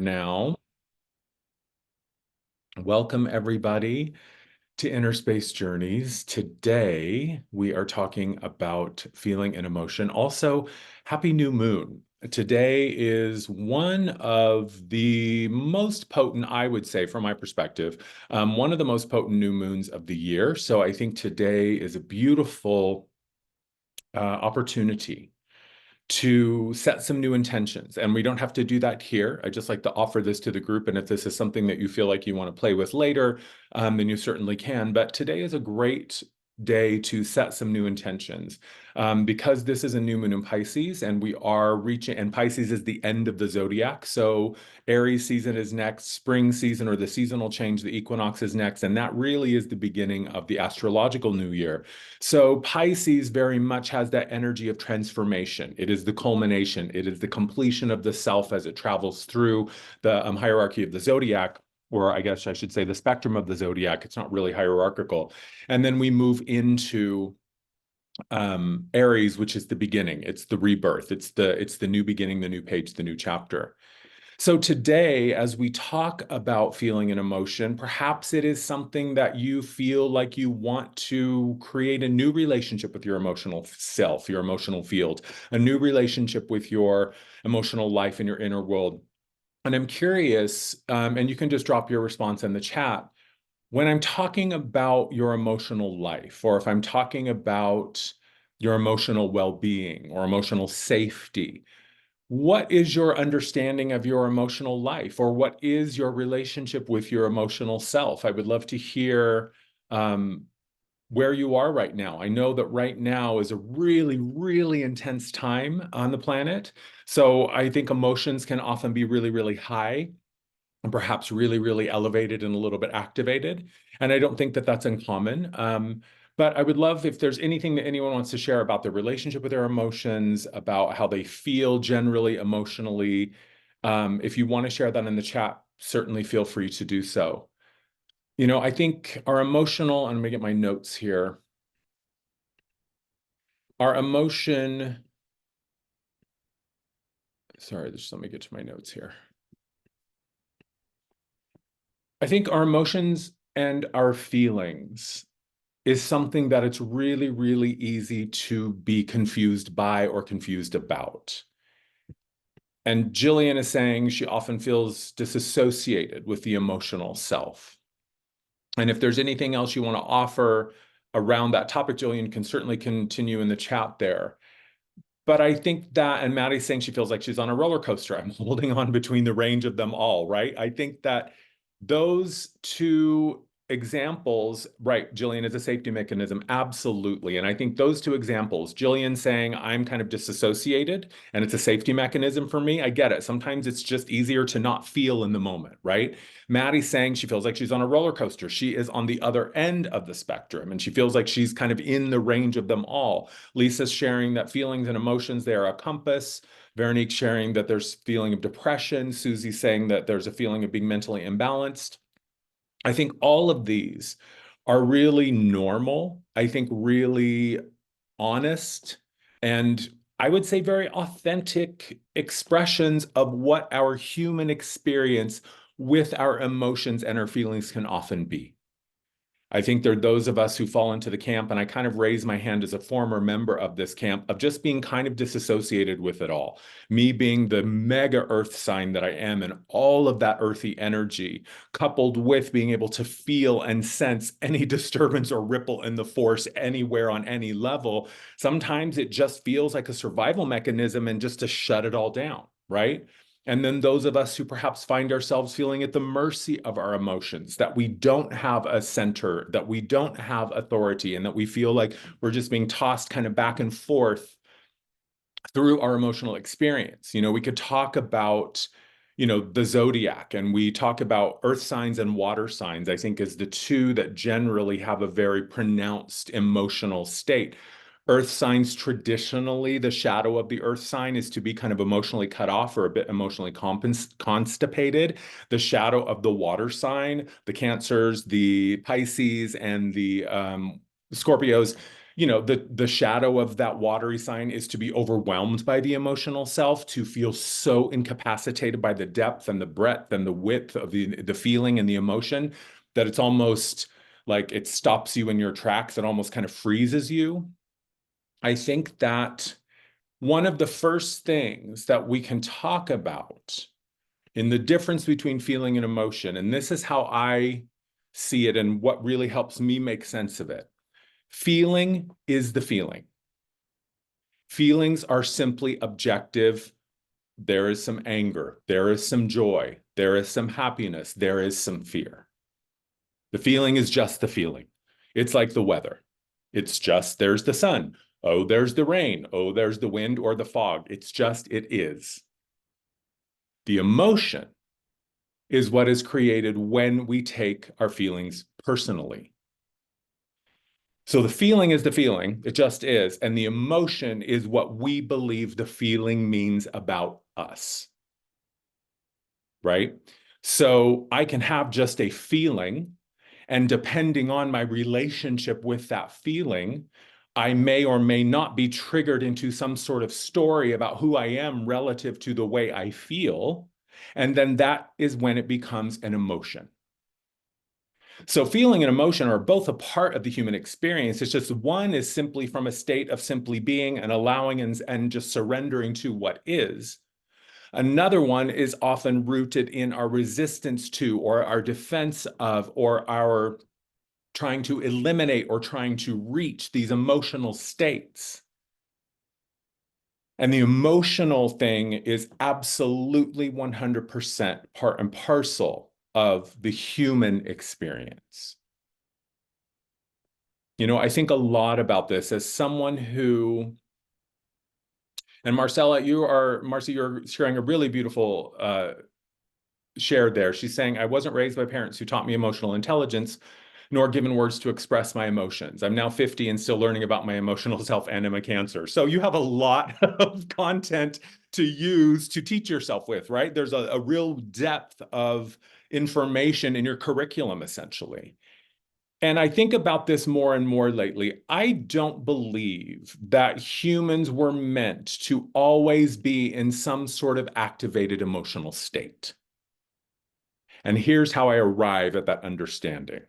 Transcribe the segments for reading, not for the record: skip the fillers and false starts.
Now, welcome everybody to INNERSPACE Journeys. Today, we are talking about feeling and emotion. Also, happy new moon. Today is one of the most potent, I would say, from my perspective, one of the most potent new moons of the year. So I think today is a beautiful opportunity to set some new intentions. And we don't have to do that here. I just like to offer this to the group. And if this is something that you feel like you want to play with later, then you certainly can. But today is a great day to set some new intentions because this is a new moon in Pisces and we are reaching, and Pisces is the end of the zodiac. So Aries season is next, spring season or the seasonal change, the equinox is next. And that really is the beginning of the astrological new year. So Pisces very much has that energy of transformation. It is the culmination. It is the completion of the self as it travels through the hierarchy of the zodiac, or I guess I should say the spectrum of the zodiac. It's not really hierarchical. And then we move into Aries, which is the beginning. It's the rebirth. It's the new beginning, the new page, the new chapter. So today, as we talk about feeling and emotion, perhaps it is something that you feel like you want to create a new relationship with your emotional self, your emotional field, a new relationship with your emotional life and your inner world. And I'm curious, and you can just drop your response in the chat. When I'm talking about your emotional life, or if I'm talking about your emotional well-being or emotional safety, what is your understanding of your emotional life, or what is your relationship with your emotional self? I would love to hear where you are right now. I know that right now is a really, really intense time on the planet. So I think emotions can often be really, really high and perhaps really, really elevated and a little bit activated. And I don't think that that's uncommon. But I would love if there's anything that anyone wants to share about their relationship with their emotions, about how they feel generally emotionally. If you want to share that in the chat, certainly feel free to do so. You know, I think our emotional, and I'm gonna get my notes here. Our emotion, sorry, just let me get to my notes here. I think our emotions and our feelings is something that it's really, really easy to be confused by or confused about. And Jillian is saying she often feels disassociated with the emotional self. And if there's anything else you want to offer around that topic, Jillian can certainly continue in the chat there. But I think that, and Maddie's saying she feels like she's on a roller coaster. I'm holding on between the range of them all, right? I think that those two examples, right, Jillian, is a safety mechanism, absolutely. And I think those two examples, Jillian saying I'm kind of disassociated and it's a safety mechanism for me, I get it. Sometimes it's just easier to not feel in the moment, right? Maddie's saying she feels like she's on a roller coaster. She is on the other end of the spectrum and she feels like she's kind of in the range of them all. Lisa's sharing that feelings and emotions, they are a compass. Veronique sharing that there's feeling of depression. Susie saying that there's a feeling of being mentally imbalanced. I think all of these are really normal. I think really honest and I would say very authentic expressions of what our human experience with our emotions and our feelings can often be. I think there are those of us who fall into the camp, and I kind of raise my hand as a former member of this camp, of just being kind of disassociated with it all. Me being the mega earth sign that I am, and all of that earthy energy, coupled with being able to feel and sense any disturbance or ripple in the force anywhere on any level. Sometimes it just feels like a survival mechanism and just to shut it all down, right? And then those of us who perhaps find ourselves feeling at the mercy of our emotions, that we don't have a center, that we don't have authority, and that we feel like we're just being tossed kind of back and forth through our emotional experience. You know, we could talk about, you know, the zodiac, and we talk about earth signs and water signs, I think is the two that generally have a very pronounced emotional state. Earth signs, traditionally, the shadow of the earth sign is to be kind of emotionally cut off or a bit emotionally constipated. The shadow of the water sign, the Cancers, the Pisces, and the Scorpios, the shadow of that watery sign is to be overwhelmed by the emotional self, to feel so incapacitated by the depth and the breadth and the width of the feeling and the emotion that it's almost like it stops you in your tracks. It almost kind of freezes you. I think that one of the first things that we can talk about in the difference between feeling and emotion, and this is how I see it and what really helps me make sense of it. Feeling is the feeling. Feelings are simply objective. There is some anger, there is some joy, there is some happiness, there is some fear. The feeling is just the feeling. It's like the weather. It's just, there's the sun. Oh, there's the rain. Oh, there's the wind or the fog. It's just, it is. The emotion is what is created when we take our feelings personally. So the feeling is the feeling, it just is. And the emotion is what we believe the feeling means about us, right? So I can have just a feeling, and depending on my relationship with that feeling, I may or may not be triggered into some sort of story about who I am relative to the way I feel. And then that is when it becomes an emotion. So feeling and emotion are both a part of the human experience. It's just one is simply from a state of simply being and allowing and just surrendering to what is. Another one is often rooted in our resistance to, or our defense of, or our trying to eliminate or trying to reach these emotional states. And the emotional thing is absolutely 100% part and parcel of the human experience. I think a lot about this as someone who, and Marcella, Marcy, you're sharing a really beautiful share there. She's saying, I wasn't raised by parents who taught me emotional intelligence, nor given words to express my emotions. I'm now 50 and still learning about my emotional self and I'm a Cancer. So you have a lot of content to use to teach yourself with, right? There's a real depth of information in your curriculum, essentially. And I think about this more and more lately. I don't believe that humans were meant to always be in some sort of activated emotional state. And here's how I arrive at that understanding.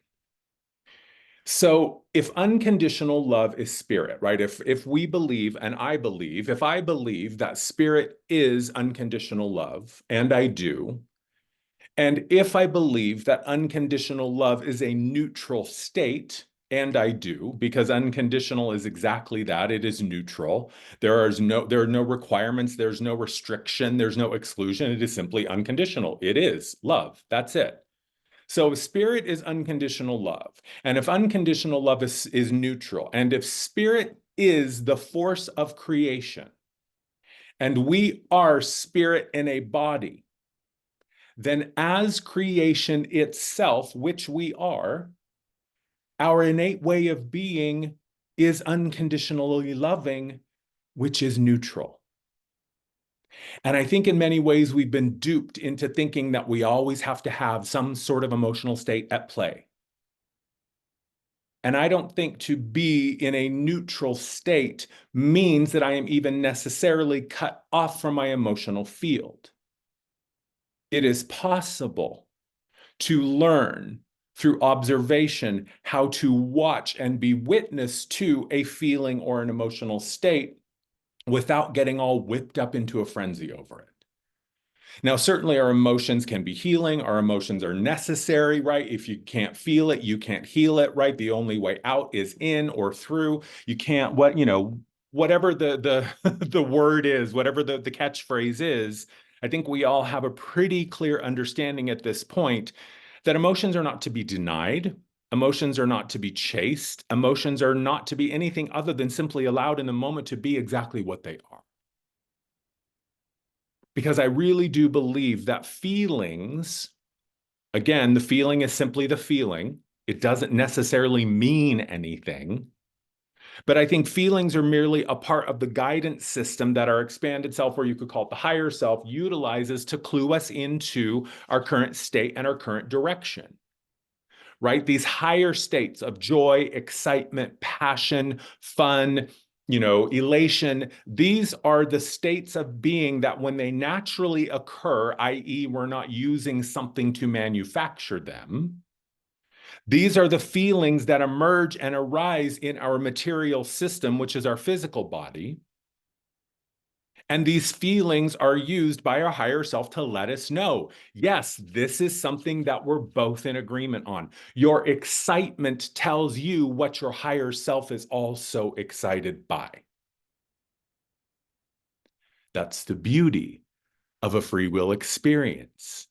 So if unconditional love is spirit, right? If we believe, and I believe, if I believe that spirit is unconditional love, and I do, and if I believe that unconditional love is a neutral state, and I do, because unconditional is exactly that, it is neutral. There are no requirements, there's no restriction, there's no exclusion. It is simply unconditional. It is love. That's it. So spirit is unconditional love. And if unconditional love is neutral, and if spirit is the force of creation, and we are spirit in a body, then as creation itself, which we are, our innate way of being is unconditionally loving, which is neutral. And I think in many ways we've been duped into thinking that we always have to have some sort of emotional state at play. And I don't think to be in a neutral state means that I am even necessarily cut off from my emotional field. It is possible to learn through observation how to watch and be witness to a feeling or an emotional state without getting all whipped up into a frenzy over it. Now, certainly our emotions can be healing. Our emotions are necessary, right? If you can't feel it, you can't heal it, right? The only way out is in or through. You can't, whatever the the word is, whatever the catchphrase is, I think we all have a pretty clear understanding at this point that emotions are not to be denied. Emotions are not to be chased. Emotions are not to be anything other than simply allowed in the moment to be exactly what they are. Because I really do believe that feelings, again, the feeling is simply the feeling. It doesn't necessarily mean anything. But I think feelings are merely a part of the guidance system that our expanded self, or you could call it the higher self, utilizes to clue us into our current state and our current direction. right? These higher states of joy, excitement, passion, fun, elation. These are the states of being that when they naturally occur, i.e., we're not using something to manufacture them, these are the feelings that emerge and arise in our material system, which is our physical body. And these feelings are used by our higher self to let us know, yes, this is something that we're both in agreement on. Your excitement tells you what your higher self is also excited by. That's the beauty of a free will experience,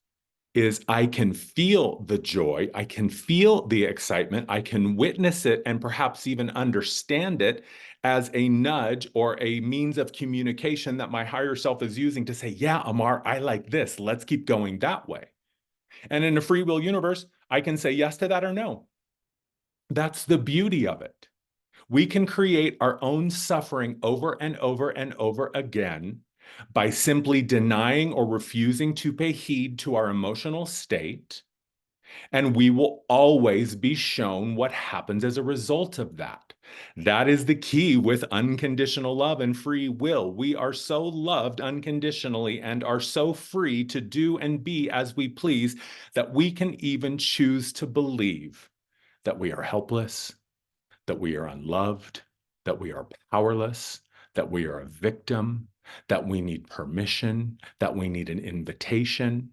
is I can feel the joy, I can feel the excitement, I can witness it and perhaps even understand it as a nudge or a means of communication that my higher self is using to say, yeah, Amar, I like this. Let's keep going that way. And in a free will universe, I can say yes to that or no. That's the beauty of it. We can create our own suffering over and over and over again by simply denying or refusing to pay heed to our emotional state. And we will always be shown what happens as a result of that. That is the key with unconditional love and free will. We are so loved unconditionally and are so free to do and be as we please that we can even choose to believe that we are helpless, that we are unloved, that we are powerless, that we are a victim, that we need permission, that we need an invitation.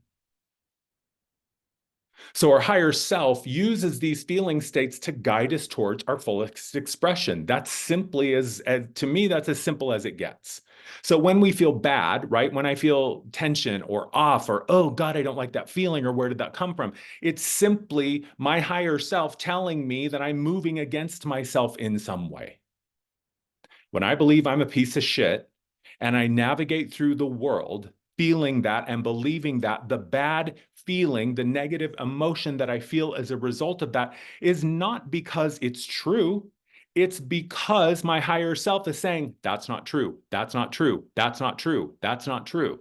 So our higher self uses these feeling states to guide us towards our fullest expression. That's simply to me, that's as simple as it gets. So when we feel bad, right? When I feel tension or off or, oh God, I don't like that feeling, or where did that come from? It's simply my higher self telling me that I'm moving against myself in some way. When I believe I'm a piece of shit and I navigate through the world feeling that and believing that, the bad feeling, the negative emotion that I feel as a result of that is not because it's true. It's because my higher self is saying, that's not true. That's not true. That's not true. That's not true.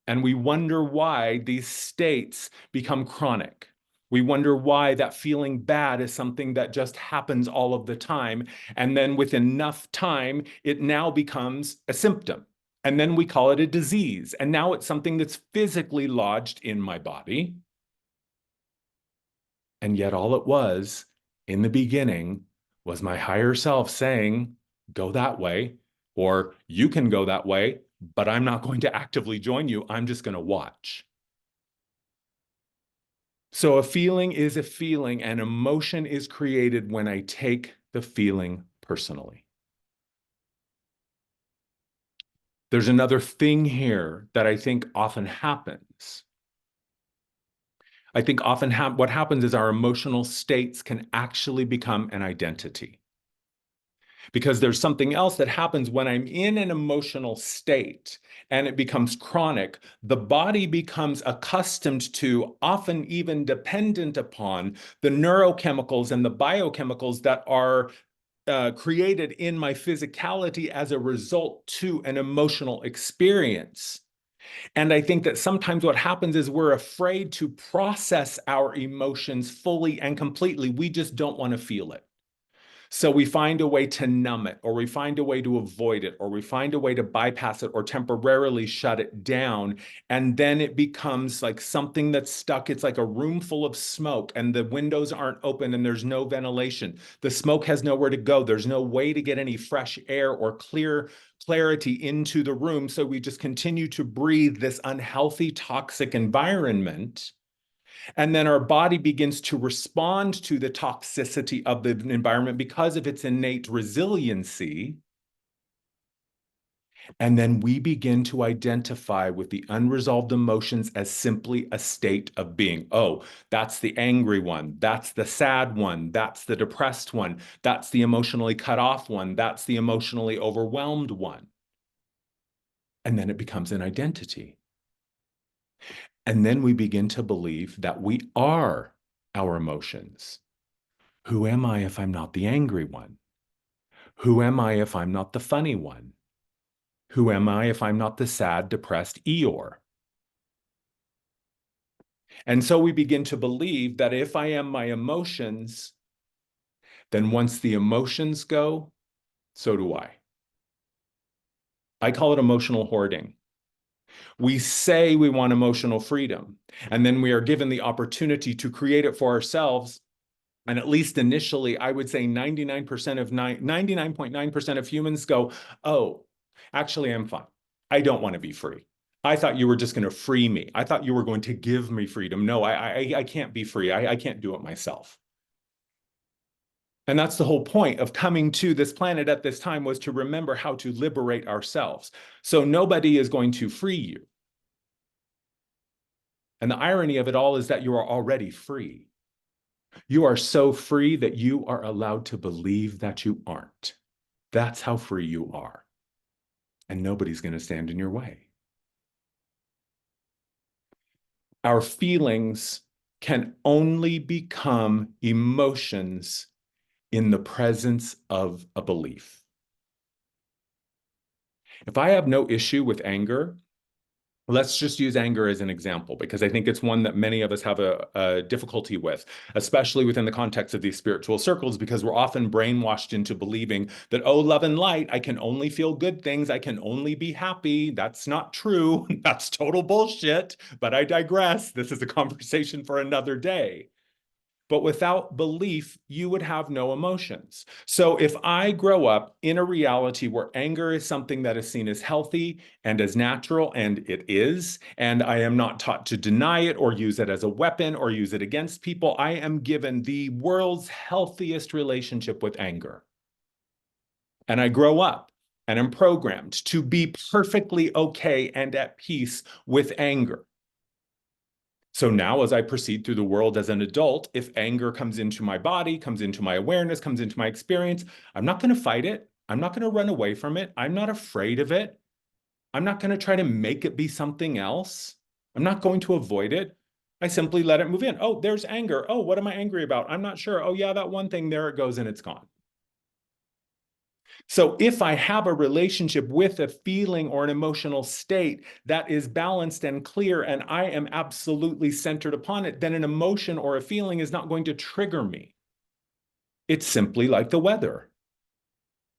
And we wonder why these states become chronic. We wonder why that feeling bad is something that just happens all of the time. And then with enough time, it now becomes a symptom. And then we call it a disease. And now it's something that's physically lodged in my body. And yet all it was in the beginning was my higher self saying, go that way, or you can go that way, but I'm not going to actively join you. I'm just going to watch. So a feeling is a feeling, and emotion is created when I take the feeling personally. There's another thing here that I think often happens. I think often what happens is our emotional states can actually become an identity. Because there's something else that happens when I'm in an emotional state and it becomes chronic. The body becomes accustomed to, often even dependent upon, the neurochemicals and the biochemicals that are created in my physicality as a result to an emotional experience. And I think that sometimes what happens is we're afraid to process our emotions fully and completely. We just don't want to feel it. So we find a way to numb it, or we find a way to avoid it, or we find a way to bypass it or temporarily shut it down. And then it becomes like something that's stuck. It's like a room full of smoke and the windows aren't open and there's no ventilation. The smoke has nowhere to go. There's no way to get any fresh air or clarity into the room. So we just continue to breathe this unhealthy, toxic environment. And then our body begins to respond to the toxicity of the environment because of its innate resiliency. And then we begin to identify with the unresolved emotions as simply a state of being. Oh, that's the angry one. That's the sad one. That's the depressed one. That's the emotionally cut off one. That's the emotionally overwhelmed one. And then it becomes an identity. And then we begin to believe that we are our emotions. Who am I if I'm not the angry one? Who am I if I'm not the funny one? Who am I if I'm not the sad, depressed Eeyore? And so we begin to believe that if I am my emotions, then once the emotions go, so do I. I call it emotional hoarding. We say we want emotional freedom, and then we are given the opportunity to create it for ourselves. And at least initially, I would say 99.9% of humans go, oh, actually, I'm fine. I don't want to be free. I thought you were just going to free me. I thought you were going to give me freedom. No, I can't be free. I can't do it myself. And that's the whole point of coming to this planet at this time, was to remember how to liberate ourselves. So nobody is going to free you. And the irony of it all is that you are already free. You are so free that you are allowed to believe that you aren't. That's how free you are. And nobody's going to stand in your way. Our feelings can only become emotions in the presence of a belief. If I have no issue with anger, let's just use anger as an example, because I think it's one that many of us have a difficulty with, especially within the context of these spiritual circles, because we're often brainwashed into believing that, oh, love and light, I can only feel good things. I can only be happy. That's not true. That's total bullshit. But I digress. This is a conversation for another day. But without belief, you would have no emotions. So if I grow up in a reality where anger is something that is seen as healthy and as natural, and it is, and I am not taught to deny it or use it as a weapon or use it against people, I am given the world's healthiest relationship with anger. And I grow up and am programmed to be perfectly okay and at peace with anger. So now, as I proceed through the world as an adult, if anger comes into my body, comes into my awareness, comes into my experience, I'm not going to fight it. I'm not going to run away from it. I'm not afraid of it. I'm not going to try to make it be something else. I'm not going to avoid it. I simply let it move in. Oh, there's anger. Oh, what am I angry about? I'm not sure. Oh, yeah, that one thing, there it goes and it's gone. So if I have a relationship with a feeling or an emotional state that is balanced and clear, and I am absolutely centered upon it, then an emotion or a feeling is not going to trigger me. It's simply like the weather.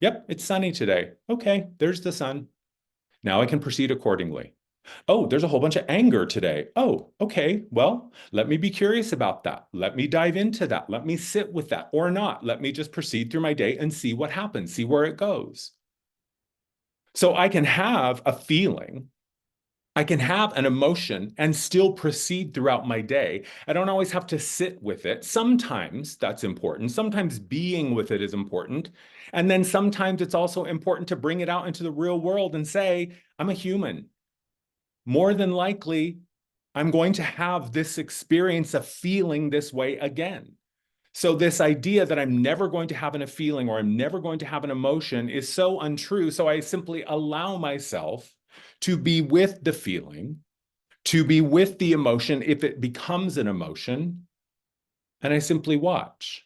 Yep, it's sunny today. Okay, there's the sun. Now I can proceed accordingly. Oh, there's a whole bunch of anger today. Oh, okay. Well, let me be curious about that. Let me dive into that. Let me sit with that, or not. Let me just proceed through my day and see what happens, see where it goes. So I can have a feeling, I can have an emotion and still proceed throughout my day. I don't always have to sit with it. Sometimes that's important. Sometimes being with it is important. And then sometimes it's also important to bring it out into the real world and say, I'm a human. More than likely, I'm going to have this experience of feeling this way again. So this idea that I'm never going to have a feeling or I'm never going to have an emotion is so untrue. So I simply allow myself to be with the feeling, to be with the emotion if it becomes an emotion, and I simply watch.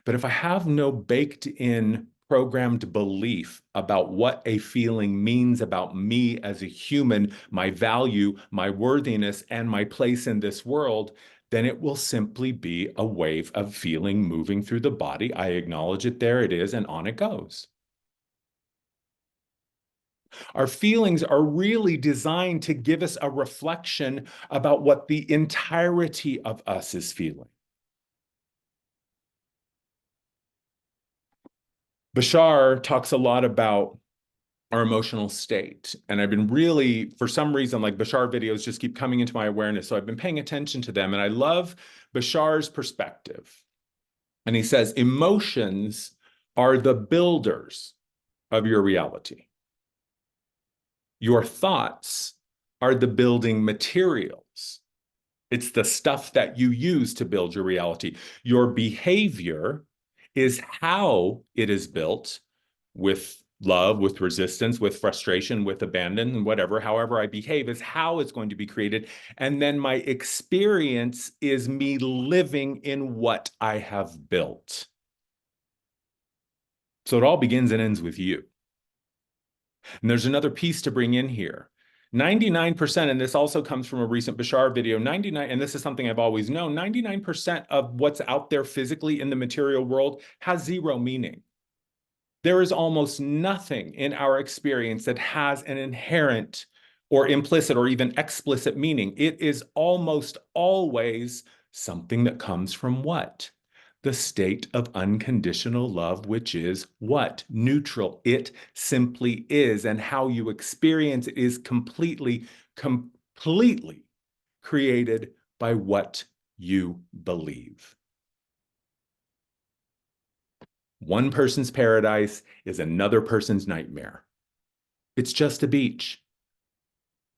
But if I have no baked in programmed belief about what a feeling means about me as a human, my value, my worthiness, and my place in this world, then it will simply be a wave of feeling moving through the body. I acknowledge it, there it is, and on it goes. Our feelings are really designed to give us a reflection about what the entirety of us is feeling. Bashar talks a lot about our emotional state. And I've been really, for some reason, like Bashar videos just keep coming into my awareness. So I've been paying attention to them. And I love Bashar's perspective. And he says, emotions are the builders of your reality. Your thoughts are the building materials. It's the stuff that you use to build your reality. Your behavior is how it is built, with love, with resistance, with frustration, with abandon, and whatever, however I behave is how it's going to be created. And then my experience is me living in what I have built. So it all begins and ends with you. And there's another piece to bring in here. 99%, and this also comes from a recent Bashar video, 99, and this is something I've always known, 99% of what's out there physically in the material world has zero meaning. There is almost nothing in our experience that has an inherent or implicit or even explicit meaning. It is almost always something that comes from what? The state of unconditional love, which is what? Neutral. It simply is. And how you experience it is completely created by what you believe. One person's paradise is another person's nightmare. It's just a beach.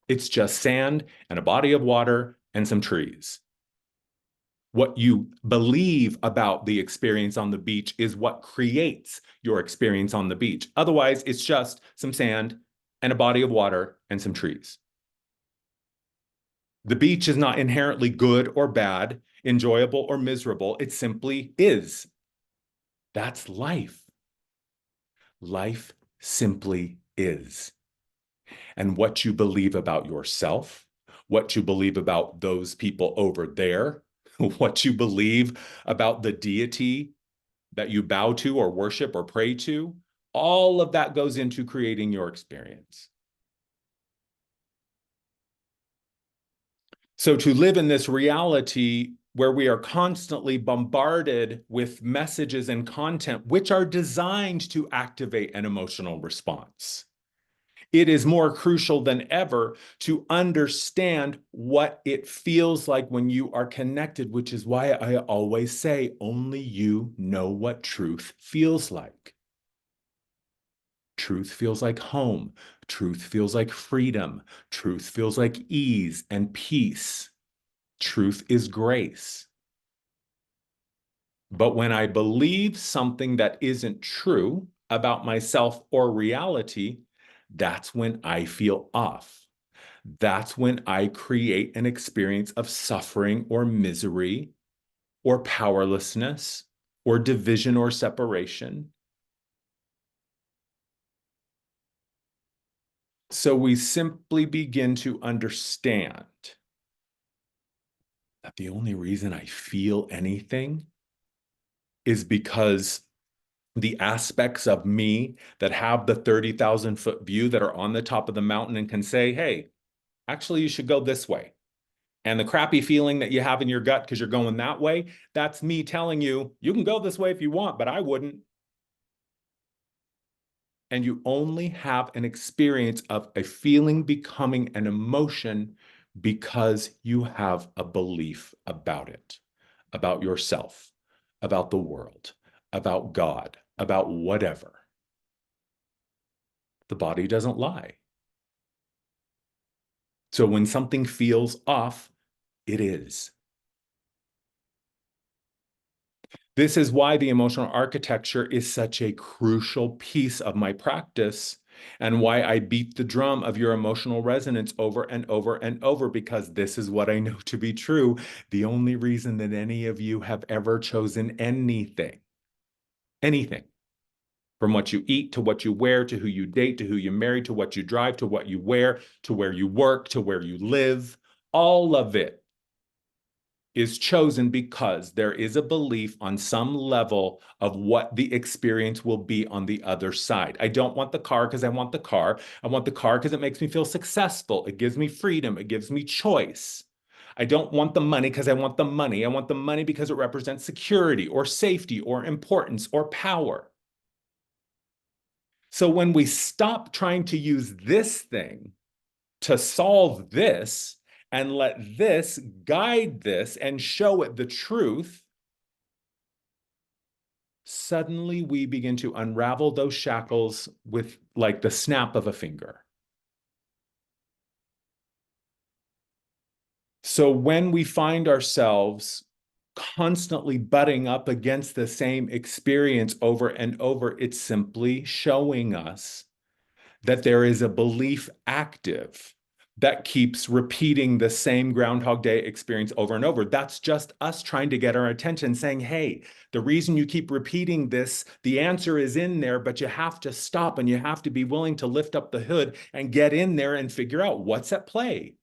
It's just sand and a body of water and some trees. What you believe about the experience on the beach is what creates your experience on the beach. Otherwise, it's just some sand and a body of water and some trees. The beach is not inherently good or bad, enjoyable or miserable. It simply is. That's life. Life simply is. And what you believe about yourself, what you believe about those people over there, what you believe about the deity that you bow to or worship or pray to, all of that goes into creating your experience. So to live in this reality where we are constantly bombarded with messages and content which are designed to activate an emotional response, it is more crucial than ever to understand what it feels like when you are connected, which is why I always say only you know what truth feels like. Truth feels like home. Truth feels like freedom. Truth feels like ease and peace. Truth is grace. But when I believe something that isn't true about myself or reality, that's when I feel off. That's when I create an experience of suffering or misery or powerlessness or division or separation. So we simply begin to understand that the only reason I feel anything is because the aspects of me that have the 30,000-foot view that are on the top of the mountain and can say, hey, actually, you should go this way. And the crappy feeling that you have in your gut because you're going that way, that's me telling you, you can go this way if you want, but I wouldn't. And you only have an experience of a feeling becoming an emotion because you have a belief about it, about yourself, about the world, about God, about whatever. The body doesn't lie. So when something feels off, it is. This is why the emotional architecture is such a crucial piece of my practice and why I beat the drum of your emotional resonance over and over and over, because this is what I know to be true. The only reason that any of you have ever chosen anything, from what you eat to what you wear to who you date to who you marry to what you drive to what you wear to where you work to where you live, all of it is chosen because there is a belief on some level of what the experience will be on the other side. I don't want the car because I want the car. I want the car because it makes me feel successful. It gives me freedom. It gives me choice. I don't want the money because I want the money. I want the money because it represents security or safety or importance or power. So when we stop trying to use this thing to solve this and let this guide this and show it the truth, suddenly we begin to unravel those shackles with like the snap of a finger. So when we find ourselves constantly butting up against the same experience over and over, it's simply showing us that there is a belief active that keeps repeating the same Groundhog Day experience over and over. That's just us trying to get our attention, saying, hey, the reason you keep repeating this, the answer is in there, but you have to stop and you have to be willing to lift up the hood and get in there and figure out what's at play.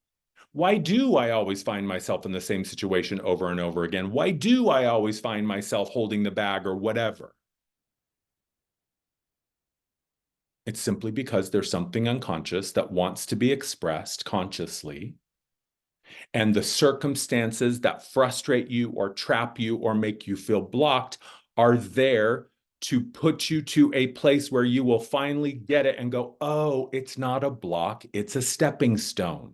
Why do I always find myself in the same situation over and over again? Why do I always find myself holding the bag or whatever? It's simply because there's something unconscious that wants to be expressed consciously. And the circumstances that frustrate you or trap you or make you feel blocked are there to put you to a place where you will finally get it and go, oh, it's not a block, it's a stepping stone.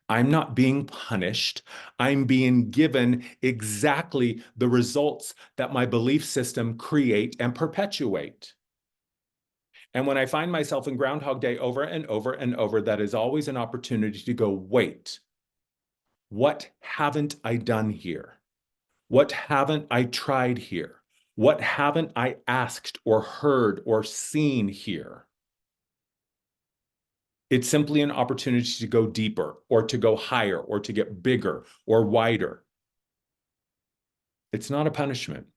I'm not being punished. I'm being given exactly the results that my belief system create and perpetuate. And when I find myself in Groundhog Day over and over and over, that is always an opportunity to go, wait, what haven't I done here? What haven't I tried here? What haven't I asked or heard or seen here? It's simply an opportunity to go deeper or to go higher or to get bigger or wider. It's not a punishment.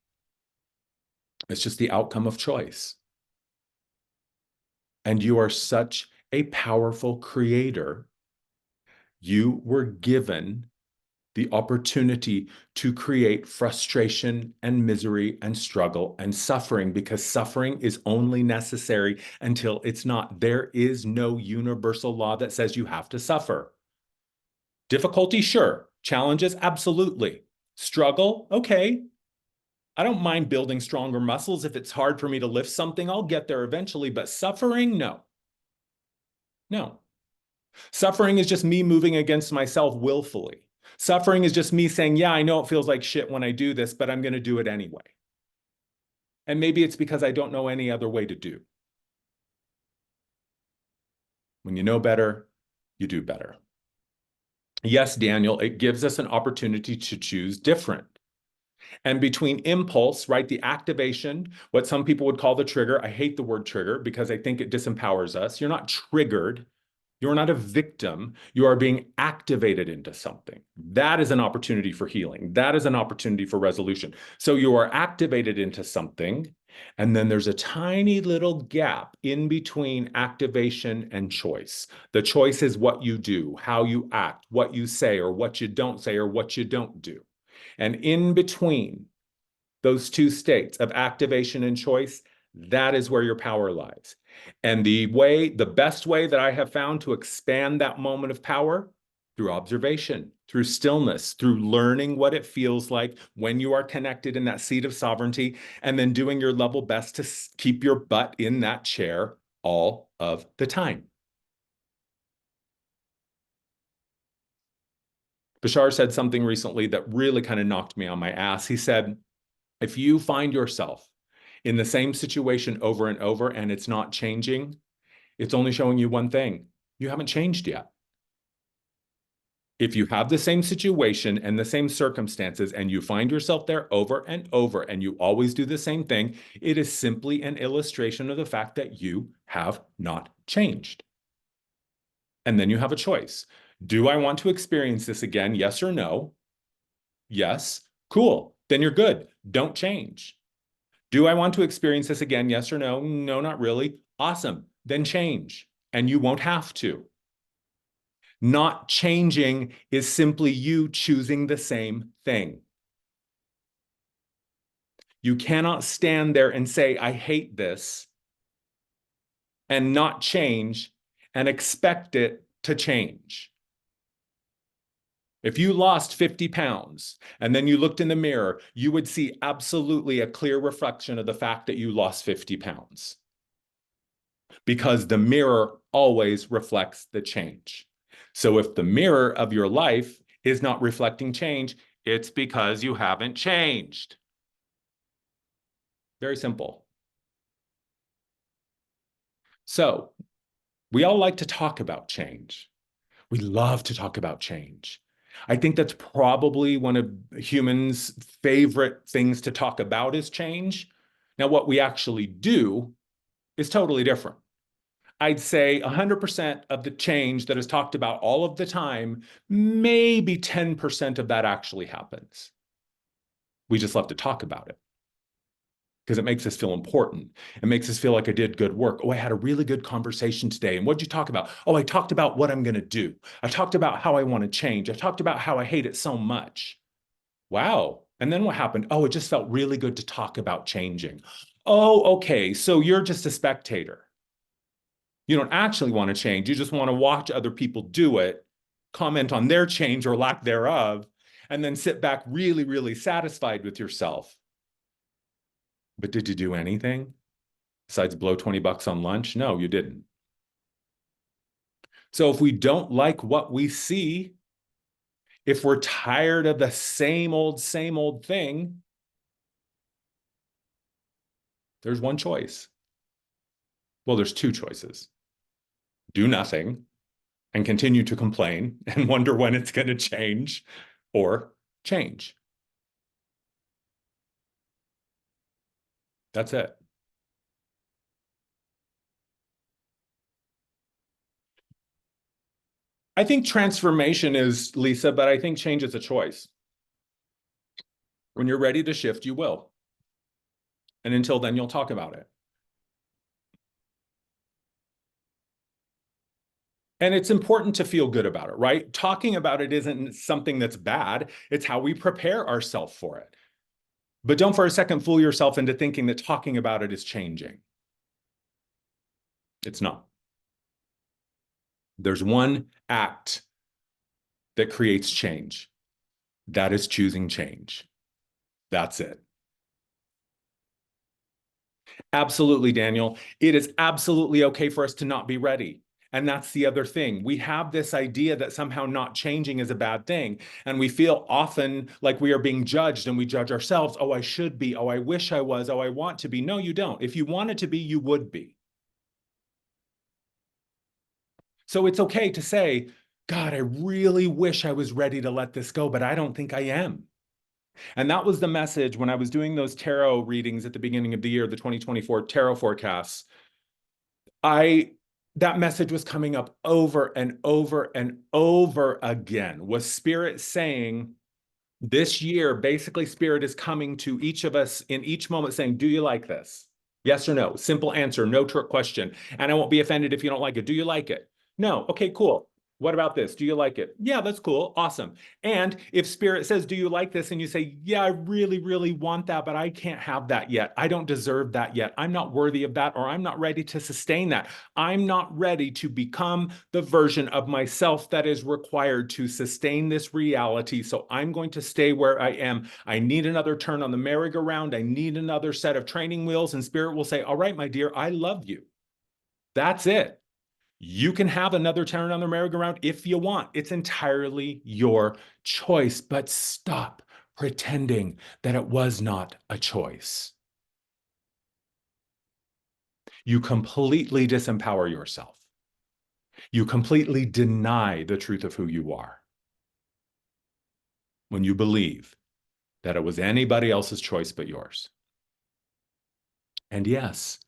It's just the outcome of choice. And you are such a powerful creator. You were given the opportunity to create frustration and misery and struggle and suffering, because suffering is only necessary until it's not. There is no universal law that says you have to suffer. Difficulty, sure. Challenges, absolutely. Struggle, okay. I don't mind building stronger muscles. If it's hard for me to lift something, I'll get there eventually. But suffering, no. No. Suffering is just me moving against myself willfully. Suffering is just me saying, yeah, I know it feels like shit when I do this, but I'm going to do it anyway. And maybe it's because I don't know any other way to do. When you know better, you do better. Yes, Daniel, it gives us an opportunity to choose different. And between impulse, right, the activation, what some people would call the trigger. I hate the word trigger because I think it disempowers us. You're not triggered. You're not a victim. You are being activated into something. That is an opportunity for healing. That is an opportunity for resolution. So you are activated into something, and then there's a tiny little gap in between activation and choice. The choice is what you do, how you act, what you say, or what you don't say, or what you don't do. And in between those two states of activation and choice, that is where your power lies. And the best way that I have found to expand that moment of power, through observation, through stillness, through learning what it feels like when you are connected in that seat of sovereignty, and then doing your level best to keep your butt in that chair all of the time. Bashar said something recently that really kind of knocked me on my ass. He said, if you find yourself in the same situation over and over and it's not changing, it's only showing you one thing. You haven't changed yet. If you have the same situation and the same circumstances and you find yourself there over and over and you always do the same thing, it is simply an illustration of the fact that you have not changed. And then you have a choice. Do I want to experience this again? Yes or no? Yes. Cool. Then you're good. Don't change. Do I want to experience this again? Yes or no? No, not really. Awesome. Then change. And you won't have to. Not changing is simply you choosing the same thing. You cannot stand there and say, I hate this, and not change and expect it to change. If you lost 50 pounds and then you looked in the mirror, you would see absolutely a clear reflection of the fact that you lost 50 pounds. Because the mirror always reflects the change. So if the mirror of your life is not reflecting change, it's because you haven't changed. Very simple. So we all like to talk about change. We love to talk about change. I think that's probably one of humans' favorite things to talk about is change. Now, what we actually do is totally different. I'd say 100% of the change that is talked about all of the time, maybe 10% of that actually happens. We just love to talk about it because it makes us feel important. It makes us feel like I did good work. Oh, I had a really good conversation today. And what'd you talk about? Oh, I talked about what I'm going to do. I talked about how I want to change. I talked about how I hate it so much. Wow. And then what happened? Oh, it just felt really good to talk about changing. Oh, okay. So you're just a spectator. You don't actually want to change. You just want to watch other people do it, comment on their change or lack thereof, and then sit back really, really satisfied with yourself. But did you do anything besides blow 20 bucks on lunch? No, you didn't. So if we don't like what we see, if we're tired of the same old thing, there's one choice. Well, there's two choices. Do nothing and continue to complain and wonder when it's going to change, or change. That's it. I think transformation is, Lisa, but I think change is a choice. When you're ready to shift, you will. And until then, you'll talk about it. And it's important to feel good about it, right? Talking about it isn't something that's bad. It's how we prepare ourselves for it. But don't for a second fool yourself into thinking that talking about it is changing. It's not. There's one act that creates change. That is choosing change. That's it. Absolutely, Daniel. It is absolutely okay for us to not be ready. And that's the other thing. We have this idea that somehow not changing is a bad thing. And we feel often like we are being judged and we judge ourselves. Oh, I should be. Oh, I wish I was. Oh, I want to be. No, you don't. If you wanted to be, you would be. So it's okay to say, God, I really wish I was ready to let this go, but I don't think I am. And that was the message when I was doing those tarot readings at the beginning of the year, the 2024 tarot forecasts. I that message was coming up over and over and over again. Was Spirit saying this year, basically, Spirit is coming to each of us in each moment saying, do you like this? Yes or no? Simple answer, no trick question. And I won't be offended if you don't like it. Do you like it? No. Okay, cool. What about this? Do you like it? Yeah, that's cool. Awesome. And if Spirit says, do you like this? And you say, yeah, I really, really want that, but I can't have that yet. I don't deserve that yet. I'm not worthy of that, or I'm not ready to sustain that. I'm not ready to become the version of myself that is required to sustain this reality. So I'm going to stay where I am. I need another turn on the merry-go-round. I need another set of training wheels. And Spirit will say, all right, my dear, I love you. That's it. You can have another turn on the merry-go-round if you want. It's entirely your choice, but stop pretending that it was not a choice. You completely disempower yourself. You completely deny the truth of who you are when you believe that it was anybody else's choice but yours. And yes,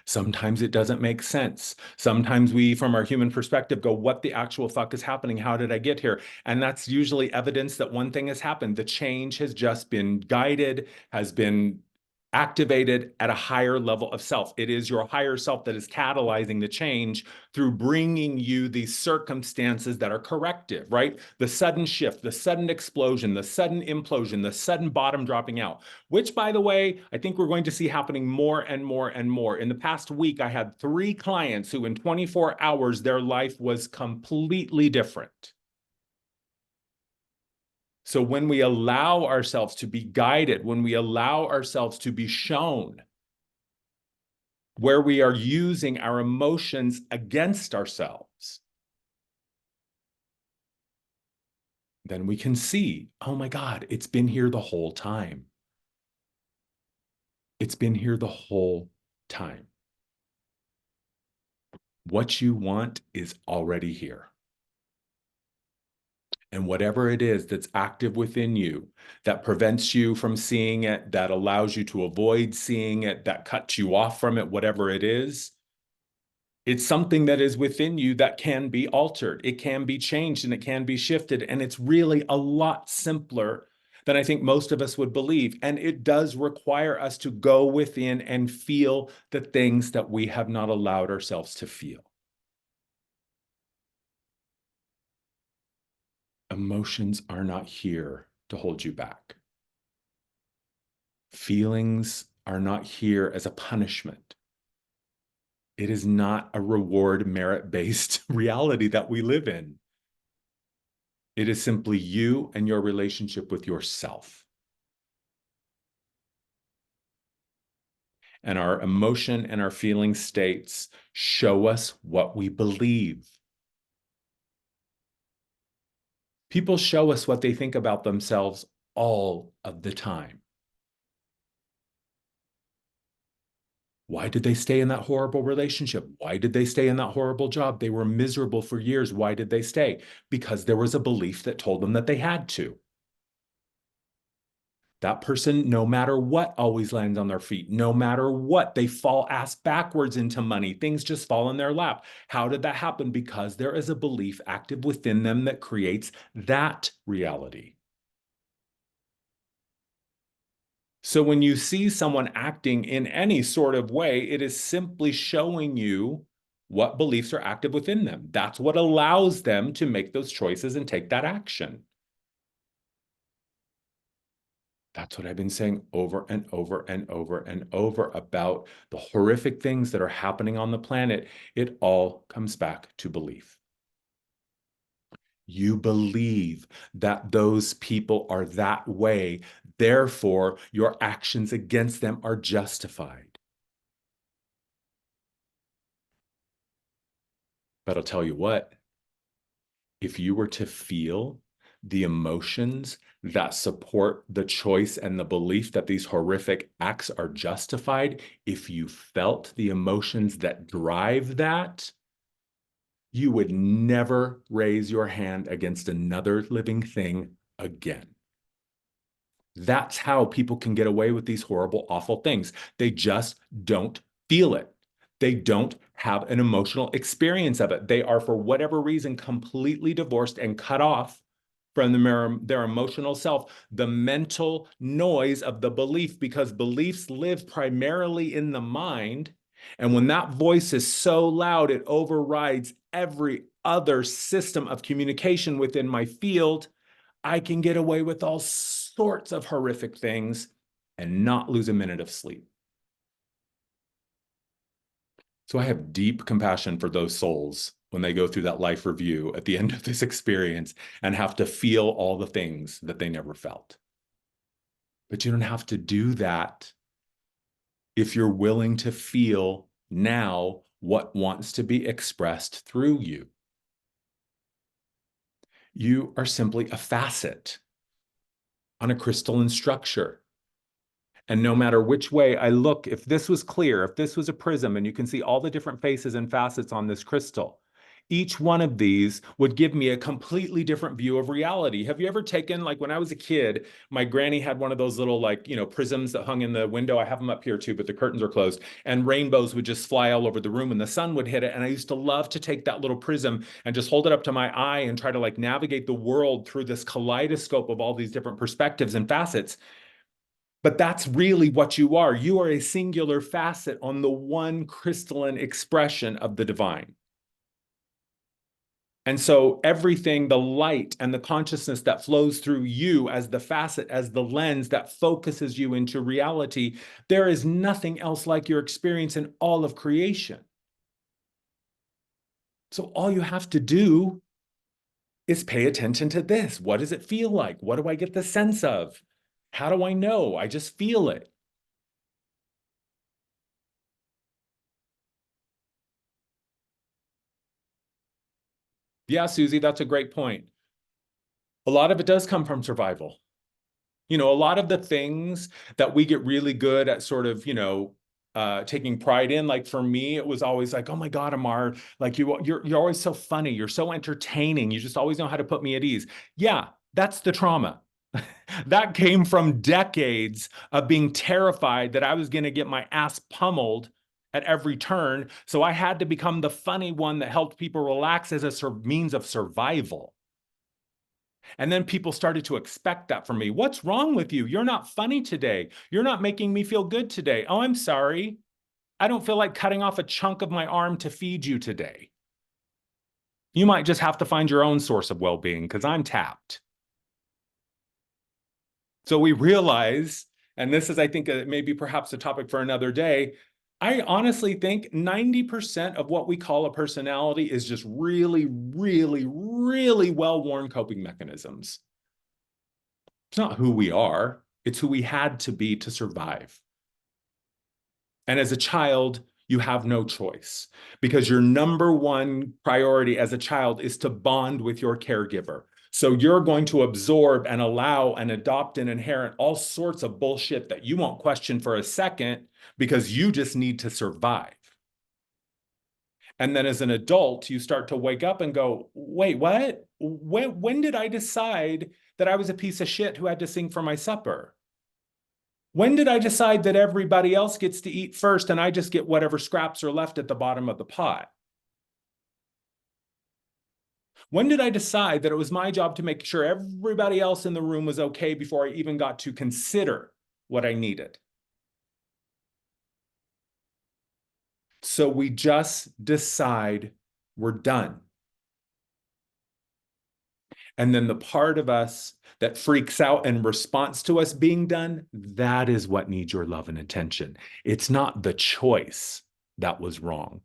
sometimes it doesn't make sense. Sometimes we, from our human perspective, go, what the actual fuck is happening? How did I get here? And that's usually evidence that one thing has happened. The change has just been guided, has been activated at a higher level of self. It is your higher self that is catalyzing the change through bringing you these circumstances that are corrective, right? The sudden shift, the sudden explosion, the sudden implosion, the sudden bottom dropping out, which, by the way, I think we're going to see happening more and more and more. In the past week, I had 3 clients who in 24 hours, their life was completely different. So when we allow ourselves to be guided, when we allow ourselves to be shown where we are using our emotions against ourselves, then we can see, oh my God, it's been here the whole time. It's been here the whole time. What you want is already here. And whatever it is that's active within you that prevents you from seeing it, that allows you to avoid seeing it, that cuts you off from it, whatever it is, It's something that is within you that can be altered. It can be changed and it can be shifted. And it's really a lot simpler than I think most of us would believe. And it does require us to go within and feel the things that we have not allowed ourselves to feel. Emotions are not here to hold you back. Feelings are not here as a punishment. It is not a reward merit-based reality that we live in. It is simply you and your relationship with yourself. And our emotion and our feeling states show us what we believe. People show us what they think about themselves all of the time. Why did they stay in that horrible relationship? Why did they stay in that horrible job? They were miserable for years. Why did they stay? Because there was a belief that told them that they had to. That person, no matter what, always lands on their feet. No matter what, they fall ass backwards into money. Things just fall in their lap. How did that happen? Because there is a belief active within them that creates that reality. So when you see someone acting in any sort of way, it is simply showing you what beliefs are active within them. That's what allows them to make those choices and take that action. That's what I've been saying over and over and over and over about the horrific things that are happening on the planet. It all comes back to belief. You believe that those people are that way. Therefore, your actions against them are justified. But I'll tell you what, if you were to feel the emotions that support the choice and the belief that these horrific acts are justified, if you felt the emotions that drive that, you would never raise your hand against another living thing again. That's how people can get away with these horrible, awful things. They just don't feel it. They don't have an emotional experience of it. They are, for whatever reason, completely divorced and cut off from their emotional self, the mental noise of the belief, because beliefs live primarily in the mind. And when that voice is so loud, it overrides every other system of communication within my field. I can get away with all sorts of horrific things and not lose a minute of sleep. So I have deep compassion for those souls when they go through that life review at the end of this experience and have to feel all the things that they never felt. But you don't have to do that if you're willing to feel now what wants to be expressed through you. You are simply a facet on a crystalline structure. And no matter which way I look, if this was clear, if this was a prism and you can see all the different faces and facets on this crystal, each one of these would give me a completely different view of reality. Have you ever taken, like when I was a kid, my granny had one of those little prisms that hung in the window. I have them up here too, but the curtains are closed, and rainbows would just fly all over the room and the sun would hit it. And I used to love to take that little prism and just hold it up to my eye and try to navigate the world through this kaleidoscope of all these different perspectives and facets. But that's really what you are. You are a singular facet on the one crystalline expression of the divine. And so everything, the light and the consciousness that flows through you as the facet, as the lens that focuses you into reality, there is nothing else like your experience in all of creation. So all you have to do is pay attention to this. What does it feel like? What do I get the sense of? How do I know? I just feel it. Yeah, Susie, that's a great point. A lot of it does come from survival. A lot of the things that we get really good at sort of, taking pride in, like for me, it was always like, oh my God, Amar, like you're always so funny. You're so entertaining. You just always know how to put me at ease. Yeah, that's the trauma. That came from decades of being terrified that I was going to get my ass pummeled at every turn. So I had to become the funny one that helped people relax as a means of survival. And then people started to expect that from me. What's wrong with you? You're not funny today. You're not making me feel good today. Oh, I'm sorry. I don't feel like cutting off a chunk of my arm to feed you today. You might just have to find your own source of well being because I'm tapped. So we realize, and this is, I think, maybe perhaps a topic for another day. I honestly think 90% of what we call a personality is just really, really, really well worn coping mechanisms. It's not who we are, it's who we had to be to survive. And as a child, you have no choice because your number one priority as a child is to bond with your caregiver. So you're going to absorb and allow and adopt and inherit all sorts of bullshit that you won't question for a second because you just need to survive. And then as an adult, you start to wake up and go, wait, what? When did I decide that I was a piece of shit who had to sing for my supper? When did I decide that everybody else gets to eat first and I just get whatever scraps are left at the bottom of the pot? When did I decide that it was my job to make sure everybody else in the room was okay before I even got to consider what I needed? So we just decide we're done. And then the part of us that freaks out in response to us being done, that is what needs your love and attention. It's not the choice that was wrong.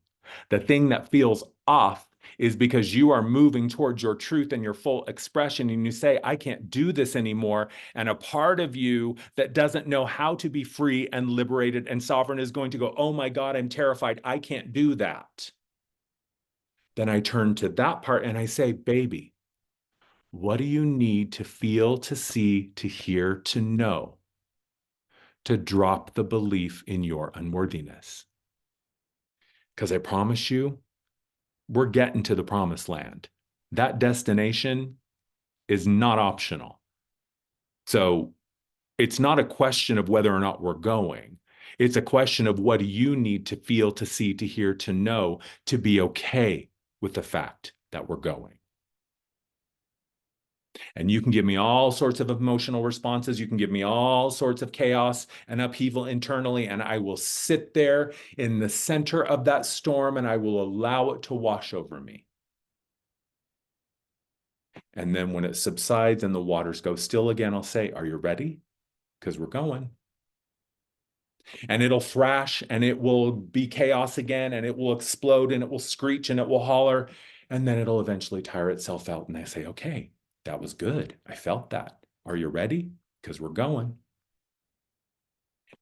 The thing that feels off is because you are moving towards your truth and your full expression, and you say, I can't do this anymore. And a part of you that doesn't know how to be free and liberated and sovereign is going to go, oh my God, I'm terrified. I can't do that. Then I turn to that part and I say, baby, what do you need to feel, to see, to hear, to know, to drop the belief in your unworthiness? Because I promise you, we're getting to the promised land. That destination is not optional. So it's not a question of whether or not we're going. It's a question of what do you need to feel, to see, to hear, to know, to be okay with the fact that we're going. And you can give me all sorts of emotional responses. You can give me all sorts of chaos and upheaval internally, and I will sit there in the center of that storm and I will allow it to wash over me. And then when it subsides and the waters go still again, I'll say, are you ready? Because we're going. And it'll thrash and it will be chaos again and it will explode and it will screech and it will holler. And then it'll eventually tire itself out. And I say, okay, that was good. I felt that. Are you ready? Because we're going.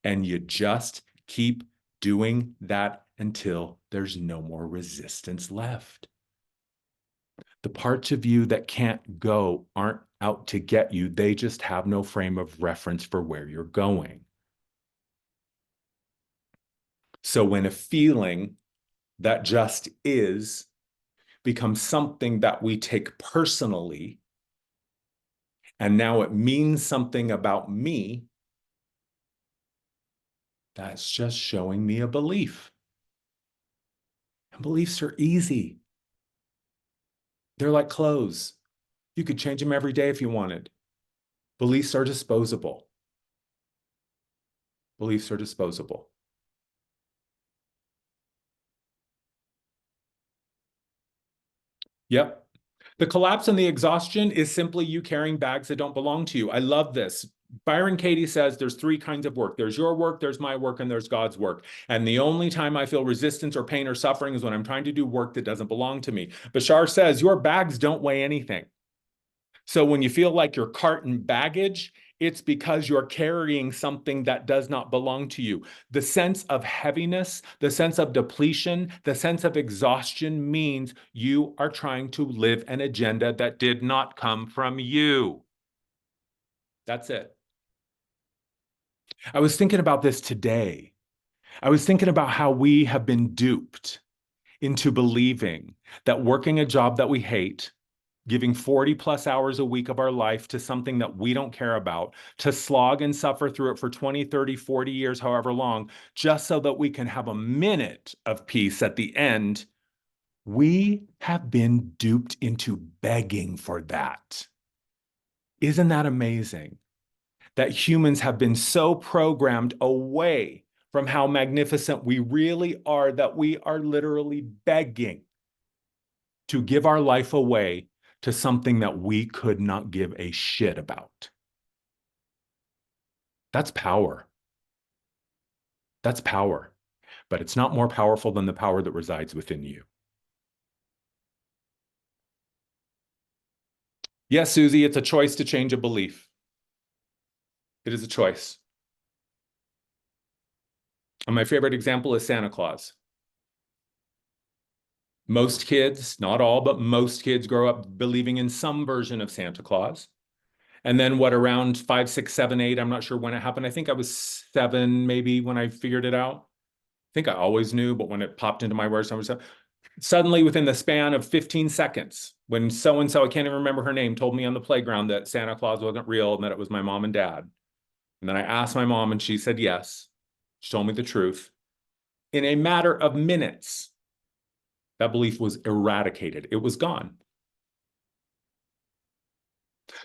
And you just keep doing that until there's no more resistance left. The parts of you that can't go aren't out to get you. They just have no frame of reference for where you're going. So when a feeling that just is becomes something that we take personally, and now it means something about me, that's just showing me a belief. And beliefs are easy. They're like clothes. You could change them every day if you wanted. Beliefs are disposable. Beliefs are disposable. Yep. The collapse and the exhaustion is simply you carrying bags that don't belong to you. I love this. Byron Katie says there's three kinds of work. There's your work, there's my work, and there's God's work. And the only time I feel resistance or pain or suffering is when I'm trying to do work that doesn't belong to me. Bashar says your bags don't weigh anything. So when you feel like you're carting baggage, it's because you're carrying something that does not belong to you. The sense of heaviness, the sense of depletion, the sense of exhaustion means you are trying to live an agenda that did not come from you. That's it. I was thinking about this today. I was thinking about how we have been duped into believing that working a job that we hate giving 40 plus hours a week of our life to something that we don't care about, to slog and suffer through it for 20, 30, 40 years, however long, just so that we can have a minute of peace at the end, we have been duped into begging for that. Isn't that amazing? That humans have been so programmed away from how magnificent we really are that we are literally begging to give our life away to something that we could not give a shit about. That's power. That's power. But it's not more powerful than the power that resides within you. Yes, Susie, it's a choice to change a belief. It is a choice. And my favorite example is Santa Claus. Most kids, not all, but most kids grow up believing in some version of Santa Claus. And then what, around 5, 6, 7, 8, I'm not sure when it happened. I think I was 7 maybe when I figured it out. I think I always knew, but when it popped into my awareness, I was suddenly within the span of 15 seconds, when so-and-so, I can't even remember her name, told me on the playground that Santa Claus wasn't real and that it was my mom and dad. And then I asked my mom and she said yes. She told me the truth. In a matter of minutes, that belief was eradicated. It was gone.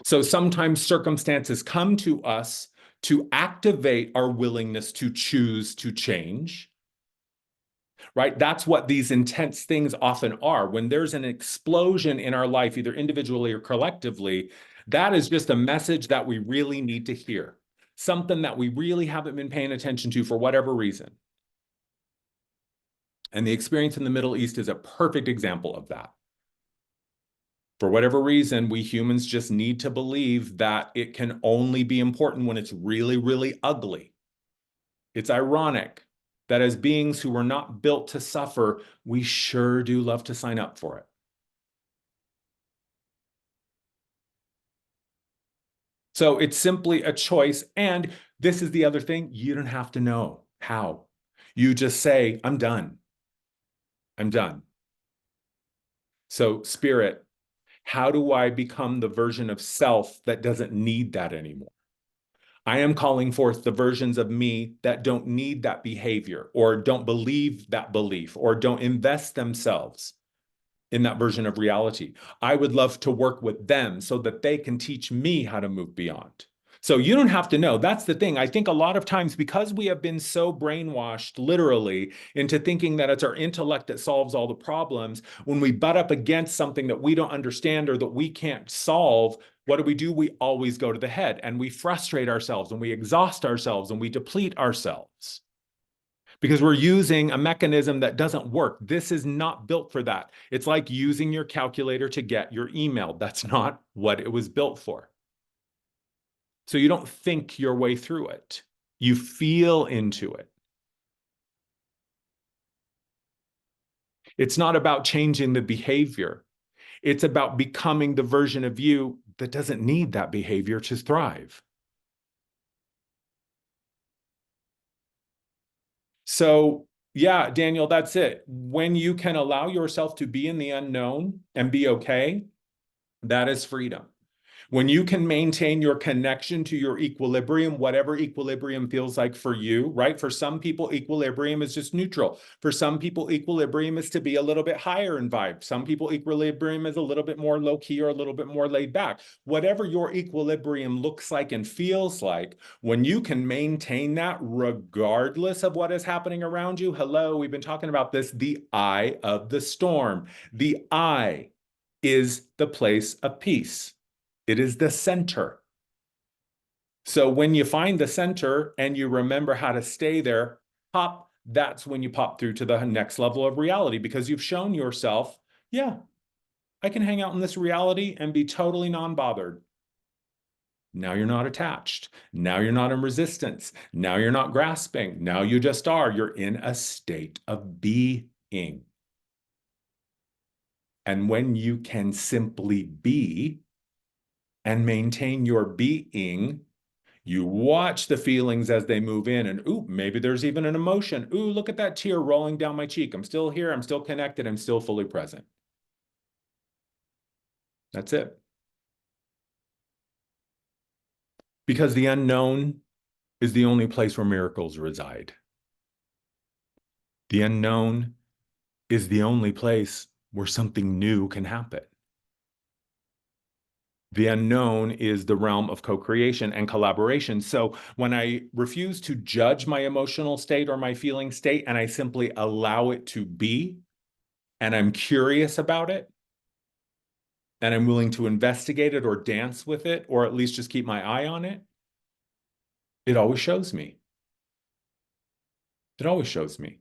So sometimes circumstances come to us to activate our willingness to choose to change, right? That's what these intense things often are. When there's an explosion in our life, either individually or collectively, that is just a message that we really need to hear, something that we really haven't been paying attention to for whatever reason. And the experience in the Middle East is a perfect example of that. For whatever reason, we humans just need to believe that it can only be important when it's really, really ugly. It's ironic that as beings who were not built to suffer, we sure do love to sign up for it. So it's simply a choice. And this is the other thing, you don't have to know how. You just say, I'm done. I'm done. So, Spirit, how do I become the version of self that doesn't need that anymore? I am calling forth the versions of me that don't need that behavior or don't believe that belief or don't invest themselves in that version of reality. I would love to work with them so that they can teach me how to move beyond. So you don't have to know. That's the thing. I think a lot of times, because we have been so brainwashed literally into thinking that it's our intellect that solves all the problems, when we butt up against something that we don't understand or that we can't solve, what do? We always go to the head and we frustrate ourselves and we exhaust ourselves and we deplete ourselves because we're using a mechanism that doesn't work. This is not built for that. It's like using your calculator to get your email. That's not what it was built for. So you don't think your way through it. You feel into it. It's not about changing the behavior. It's about becoming the version of you that doesn't need that behavior to thrive. So, yeah, Daniel, that's it. When you can allow yourself to be in the unknown and be okay, that is freedom. When you can maintain your connection to your equilibrium, whatever equilibrium feels like for you, right? For some people, equilibrium is just neutral. For some people, equilibrium is to be a little bit higher in vibe. Some people, equilibrium is a little bit more low key or a little bit more laid back. Whatever your equilibrium looks like and feels like, when you can maintain that regardless of what is happening around you, hello, we've been talking about this, the eye of the storm. The eye is the place of peace. It is the center. So when you find the center and you remember how to stay there, pop, that's when you pop through to the next level of reality because you've shown yourself, yeah, I can hang out in this reality and be totally non-bothered. Now you're not attached. Now you're not in resistance. Now you're not grasping. Now you just are. You're in a state of being. And when you can simply be, and maintain your being, you watch the feelings as they move in and, ooh, maybe there's even an emotion. Ooh, look at that tear rolling down my cheek. I'm still here. I'm still connected. I'm still fully present. That's it. Because the unknown is the only place where miracles reside. The unknown is the only place where something new can happen. The unknown is the realm of co-creation and collaboration. So when I refuse to judge my emotional state or my feeling state, and I simply allow it to be, and I'm curious about it, and I'm willing to investigate it or dance with it, or at least just keep my eye on it, it always shows me. It always shows me.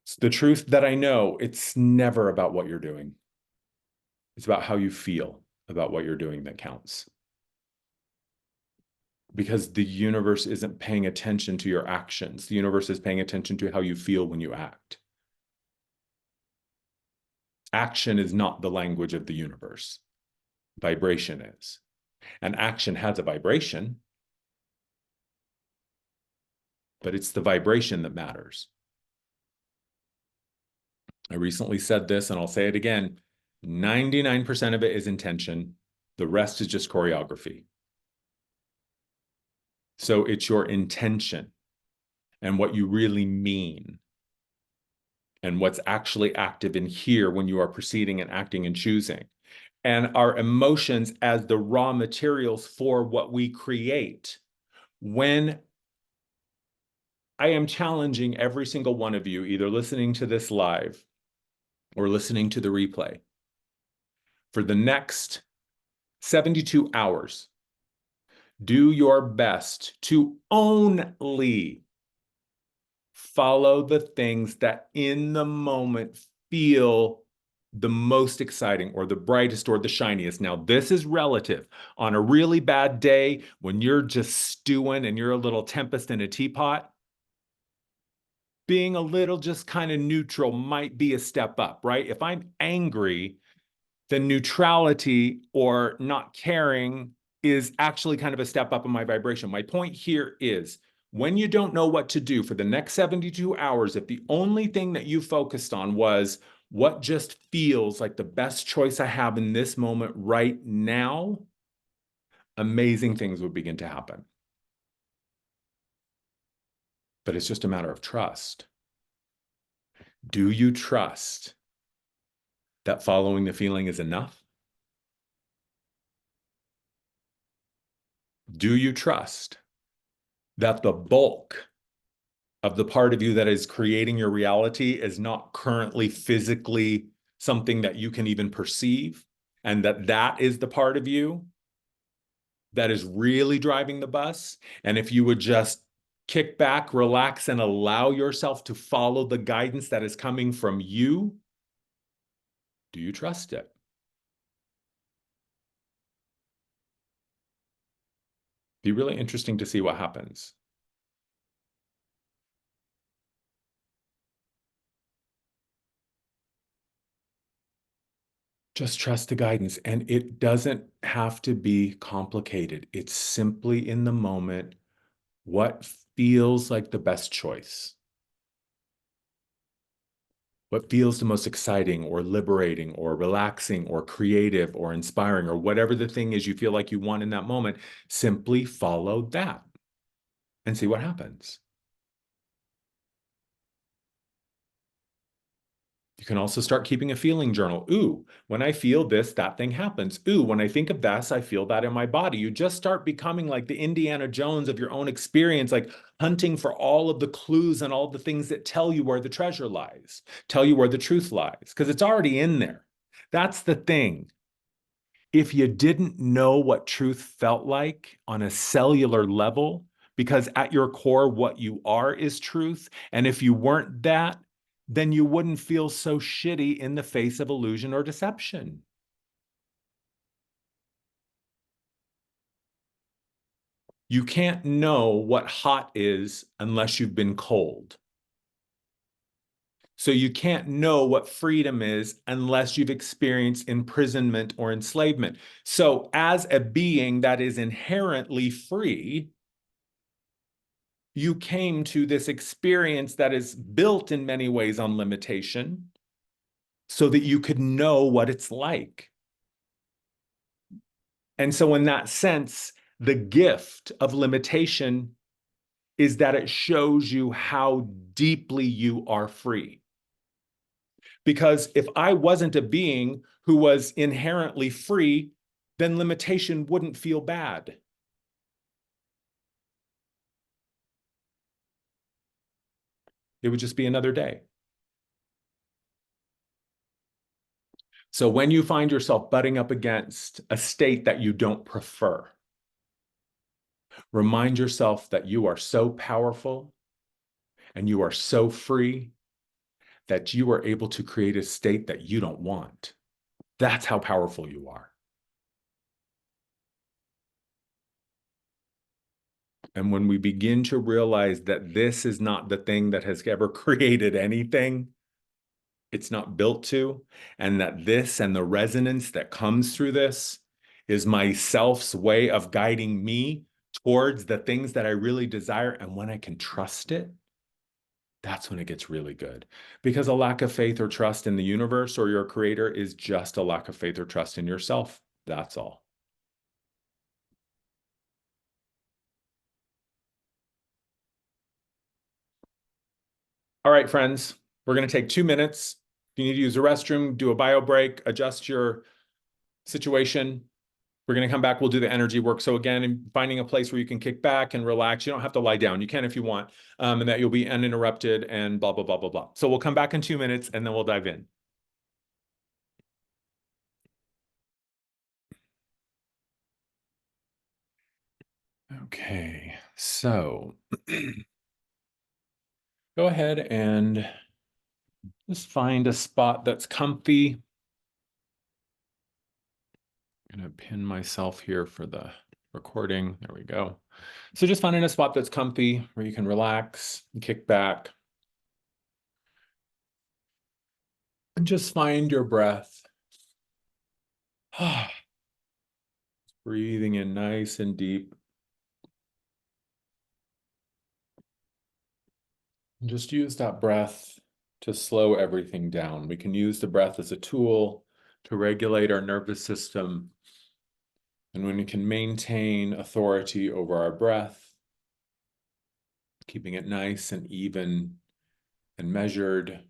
It's the truth that I know, it's never about what you're doing. It's about how you feel about what you're doing that counts. Because the universe isn't paying attention to your actions. The universe is paying attention to how you feel when you act. Action is not the language of the universe. Vibration is. And action has a vibration, but it's the vibration that matters. I recently said this, and I'll say it again. 99% of it is intention. The rest is just choreography. So it's your intention and what you really mean and what's actually active in here when you are proceeding and acting and choosing. And our emotions as the raw materials for what we create. When I am challenging every single one of you, either listening to this live or listening to the replay, for the next 72 hours, do your best to only follow the things that in the moment feel the most exciting or the brightest or the shiniest. Now, this is relative. On a really bad day, when you're just stewing and you're a little tempest in a teapot, being a little just kind of neutral might be a step up, right? If I'm angry, then neutrality or not caring is actually kind of a step up in my vibration. My point here is when you don't know what to do for the next 72 hours, if the only thing that you focused on was what just feels like the best choice I have in this moment right now, amazing things would begin to happen. But it's just a matter of trust. Do you trust that following the feeling is enough? Do you trust that the bulk of the part of you that is creating your reality is not currently physically something that you can even perceive, and that that is the part of you that is really driving the bus? And if you would just kick back, relax, and allow yourself to follow the guidance that is coming from you, do you trust it? Be really interesting to see what happens. Just trust the guidance. And it doesn't have to be complicated. It's simply in the moment what feels like the best choice, what feels the most exciting or liberating or relaxing or creative or inspiring or whatever the thing is you feel like you want in that moment. Simply follow that and see what happens. You can also start keeping a feeling journal. Ooh, when I feel this, that thing happens. Ooh, when I think of this, I feel that in my body. You just start becoming like the Indiana Jones of your own experience, like hunting for all of the clues and all the things that tell you where the treasure lies, tell you where the truth lies, because it's already in there. That's the thing. If you didn't know what truth felt like on a cellular level, because at your core, what you are is truth. And if you weren't that, then you wouldn't feel so shitty in the face of illusion or deception. You can't know what hot is unless you've been cold. So you can't know what freedom is unless you've experienced imprisonment or enslavement. So as a being that is inherently free, You came to this experience that is built in many ways on limitation so that you could know what it's like. And so, in that sense, the gift of limitation is that it shows you how deeply you are free. Because if I wasn't a being who was inherently free, then limitation wouldn't feel bad. It would just be another day. So when you find yourself butting up against a state that you don't prefer, remind yourself that you are so powerful and you are so free that you are able to create a state that you don't want. That's how powerful you are. And when we begin to realize that this is not the thing that has ever created anything, it's not built to, and that this and the resonance that comes through this is my self's way of guiding me towards the things that I really desire. And when I can trust it, that's when it gets really good. Because a lack of faith or trust in the universe or your creator is just a lack of faith or trust in yourself. That's all. All right, friends, we're going to take 2 minutes. If you need to use the restroom, do a bio break, adjust your situation. We're going to come back. We'll do the energy work. So again, finding a place where you can kick back and relax. You don't have to lie down. You can if you want, and that you'll be uninterrupted and blah, blah, blah, blah, blah. So we'll come back in 2 minutes and then we'll dive in. Okay, so go ahead and just find a spot that's comfy. I'm going to pin myself here for the recording. There we go. So just finding a spot that's comfy where you can relax and kick back. And just find your breath. Breathing in nice and deep. And just use that breath to slow everything down. We can use the breath as a tool to regulate our nervous system. And when we can maintain authority over our breath, keeping it nice and even and measured,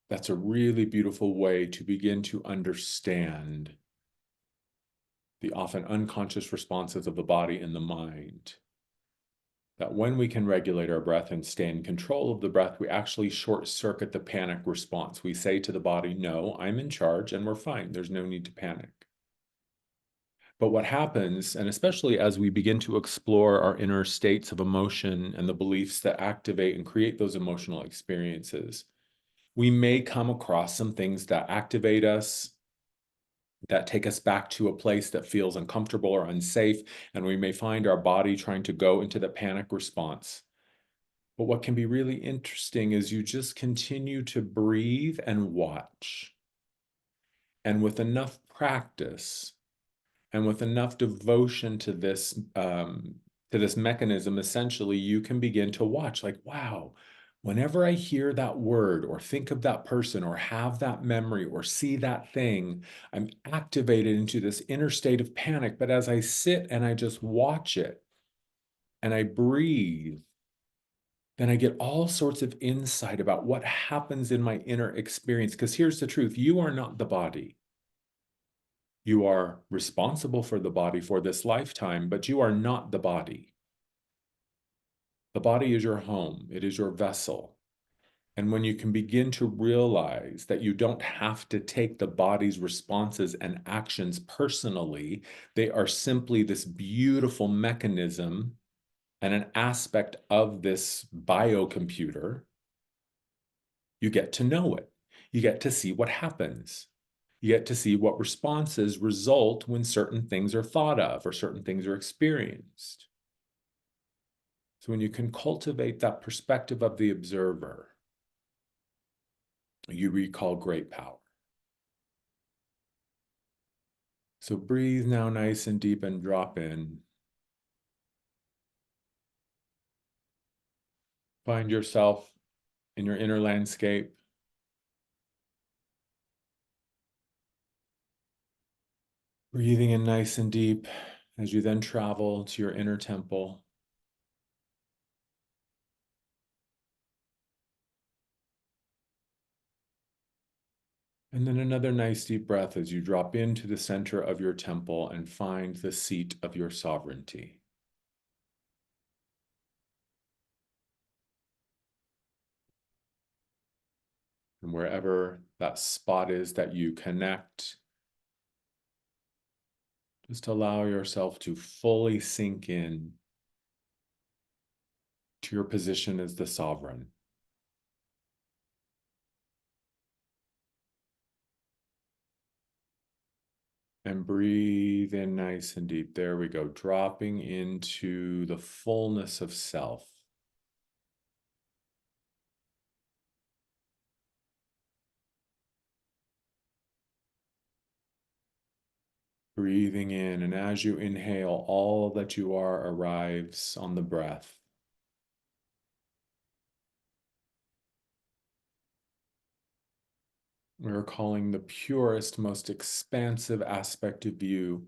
that's a really beautiful way to begin to understand the often unconscious responses of the body and the mind. That when we can regulate our breath and stay in control of the breath, we actually short circuit the panic response. We say to the body, no, I'm in charge and we're fine. There's no need to panic. But what happens, and especially as we begin to explore our inner states of emotion and the beliefs that activate and create those emotional experiences, we may come across some things that activate us, that take us back to a place that feels uncomfortable or unsafe, and we may find our body trying to go into the panic response. But what can be really interesting is you just continue to breathe and watch. And with enough practice and with enough devotion to this mechanism, essentially, you can begin to watch like, wow, whenever I hear that word or think of that person or have that memory or see that thing, I'm activated into this inner state of panic. But as I sit and I just watch it and I breathe, then I get all sorts of insight about what happens in my inner experience. Because here's the truth, you are not the body. You are responsible for the body for this lifetime, but you are not the body. The body is your home, it is your vessel. And when you can begin to realize that you don't have to take the body's responses and actions personally, they are simply this beautiful mechanism and an aspect of this biocomputer, you get to know it. You get to see what happens. You get to see what responses result when certain things are thought of or certain things are experienced. So when you can cultivate that perspective of the observer, you recall great power. So breathe now nice and deep and drop in. Find yourself in your inner landscape, breathing in nice and deep as you then travel to your inner temple. And then another nice deep breath as you drop into the center of your temple and find the seat of your sovereignty. And wherever that spot is that you connect, just allow yourself to fully sink in to your position as the sovereign. And breathe in nice and deep. There we go. Dropping into the fullness of self. Breathing in, and as you inhale, all that you are arrives on the breath. We're calling the purest, most expansive aspect of you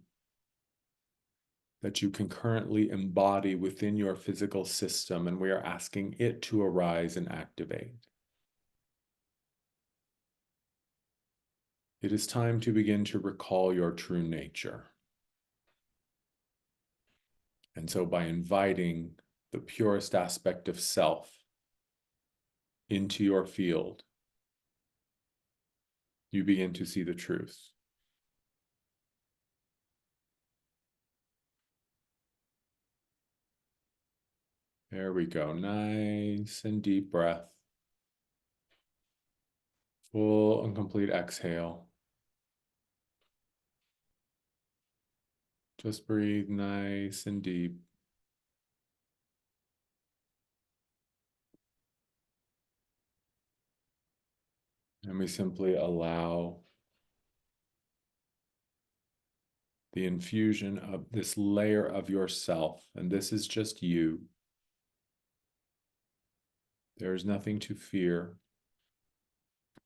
that you can currently embody within your physical system, and we are asking it to arise and activate. It is time to begin to recall your true nature. And so by inviting the purest aspect of self into your field, you begin to see the truth. There we go. Nice and deep breath. Full and complete exhale. Just breathe nice and deep. And we simply allow the infusion of this layer of yourself. And this is just you. There is nothing to fear.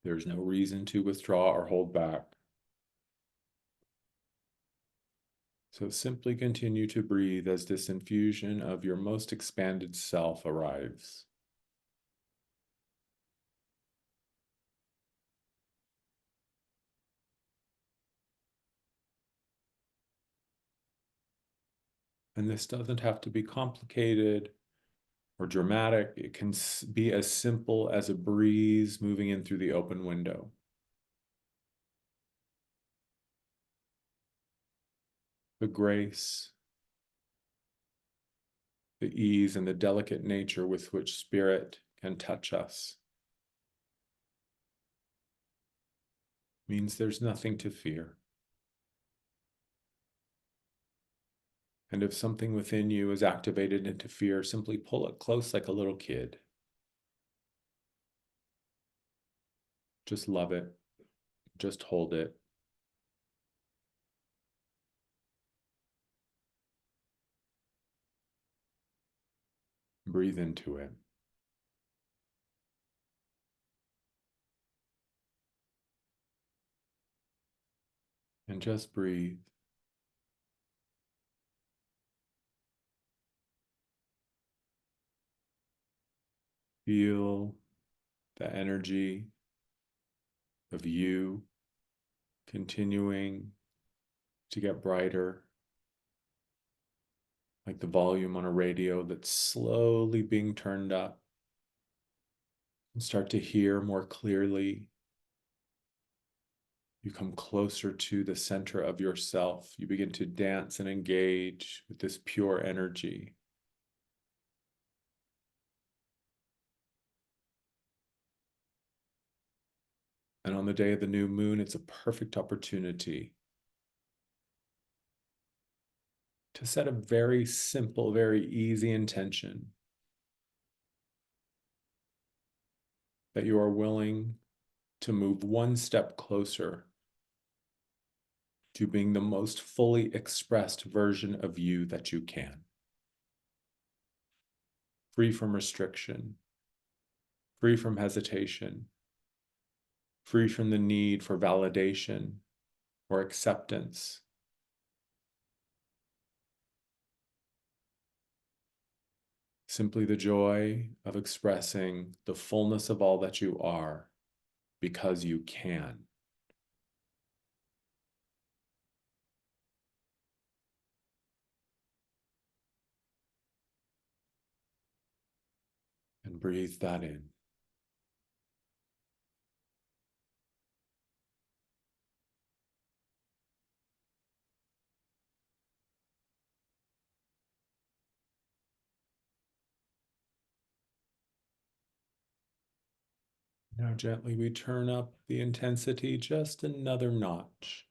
There's no reason to withdraw or hold back. So simply continue to breathe as this infusion of your most expanded self arrives. And this doesn't have to be complicated or dramatic. It can be as simple as a breeze moving in through the open window. The grace, the ease, and the delicate nature with which spirit can touch us means there's nothing to fear. And if something within you is activated into fear, simply pull it close like a little kid. Just love it. Just hold it. Breathe into it. And just breathe. Feel the energy of you continuing to get brighter, like the volume on a radio that's slowly being turned up. And start to hear more clearly. You come closer to the center of yourself. You begin to dance and engage with this pure energy. And on the day of the new moon, it's a perfect opportunity to set a very simple, very easy intention that you are willing to move one step closer to being the most fully expressed version of you that you can. Free from restriction, free from hesitation, free from the need for validation or acceptance. Simply the joy of expressing the fullness of all that you are because you can. And breathe that in. Now gently we turn up the intensity just another notch.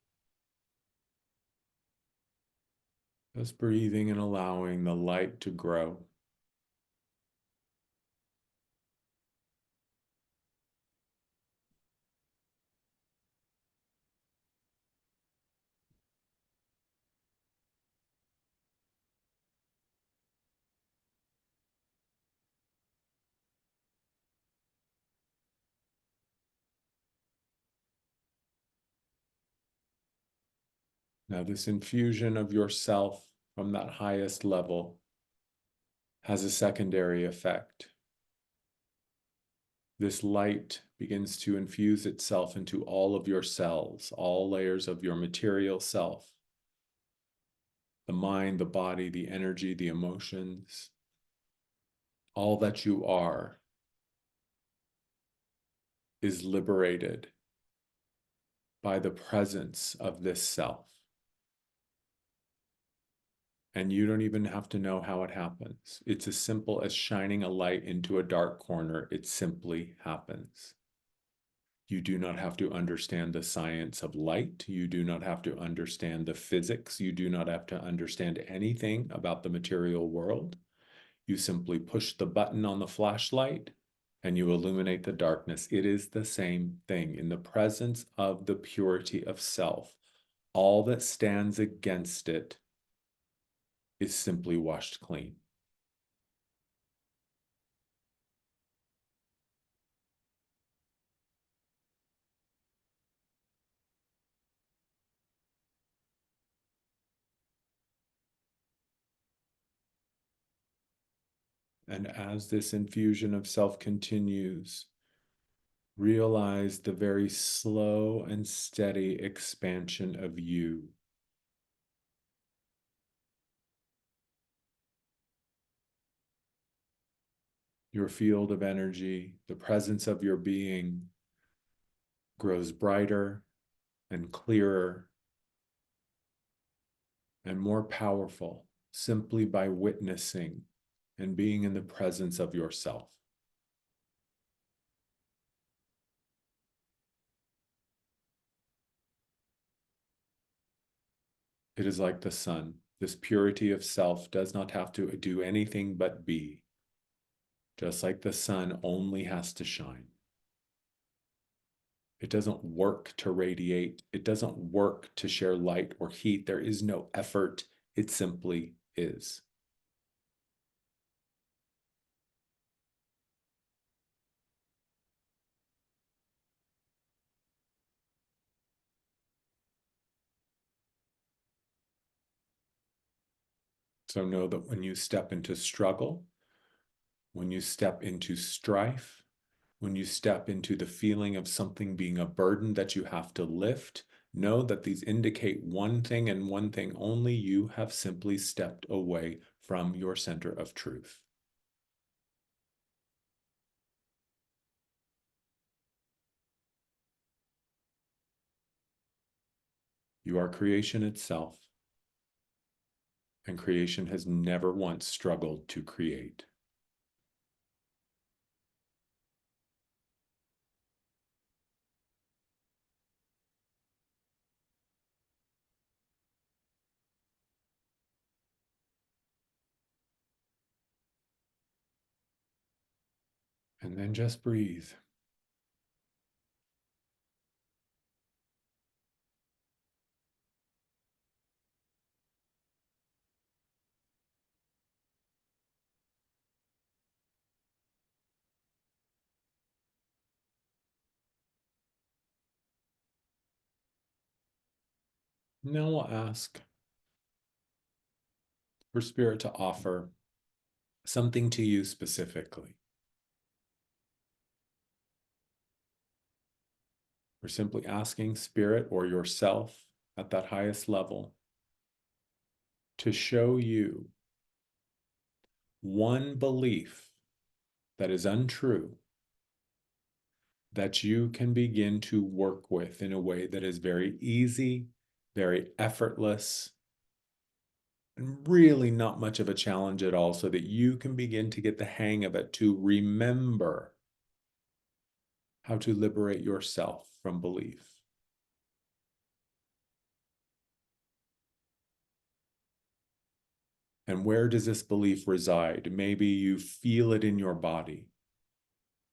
Just breathing and allowing the light to grow. Now this infusion of yourself from that highest level has a secondary effect. This light begins to infuse itself into all of your cells, all layers of your material self, the mind, the body, the energy, the emotions, all that you are is liberated by the presence of this self. And you don't even have to know how it happens. It's as simple as shining a light into a dark corner. It simply happens. You do not have to understand the science of light. You do not have to understand the physics. You do not have to understand anything about the material world. You simply push the button on the flashlight and you illuminate the darkness. It is the same thing. In the presence of the purity of self, all that stands against it is simply washed clean. And as this infusion of self continues, realize the very slow and steady expansion of you. Your field of energy, the presence of your being grows brighter and clearer and more powerful simply by witnessing and being in the presence of yourself. It is like the sun. This purity of self does not have to do anything but be. Just like the sun only has to shine. It doesn't work to radiate. It doesn't work to share light or heat. There is no effort. It simply is. So know that when you step into struggle, when you step into strife, when you step into the feeling of something being a burden that you have to lift, know that these indicate one thing and one thing only: you have simply stepped away from your center of truth. You are creation itself, and creation has never once struggled to create. And then just breathe. Now we'll ask for Spirit to offer something to you specifically. We're simply asking Spirit or yourself at that highest level to show you one belief that is untrue that you can begin to work with in a way that is very easy, very effortless, and really not much of a challenge at all, so that you can begin to get the hang of it, to remember how to liberate yourself from belief. And where does this belief reside? Maybe you feel it in your body.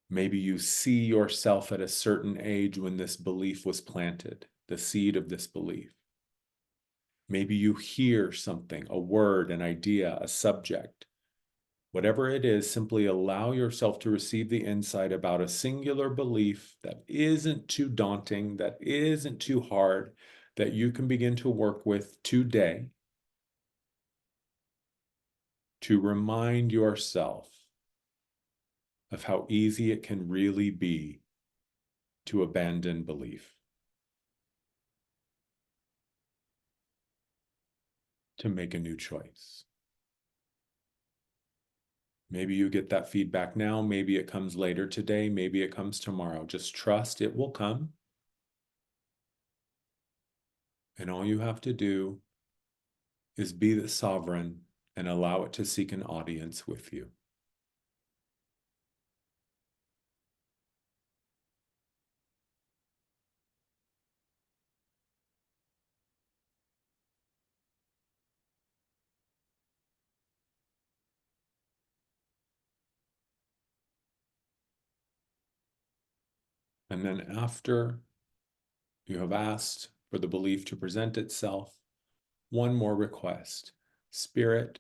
Maybe you see yourself at a certain age when this belief was planted, the seed of this belief. Maybe you hear something, a word, an idea, a subject. Whatever it is, simply allow yourself to receive the insight about a singular belief that isn't too daunting, that isn't too hard, that you can begin to work with today to remind yourself of how easy it can really be to abandon belief, to make a new choice. Maybe you get that feedback now, maybe it comes later today, maybe it comes tomorrow. Just trust it will come. And all you have to do is be the sovereign and allow it to seek an audience with you. And then after you have asked for the belief to present itself, one more request. Spirit,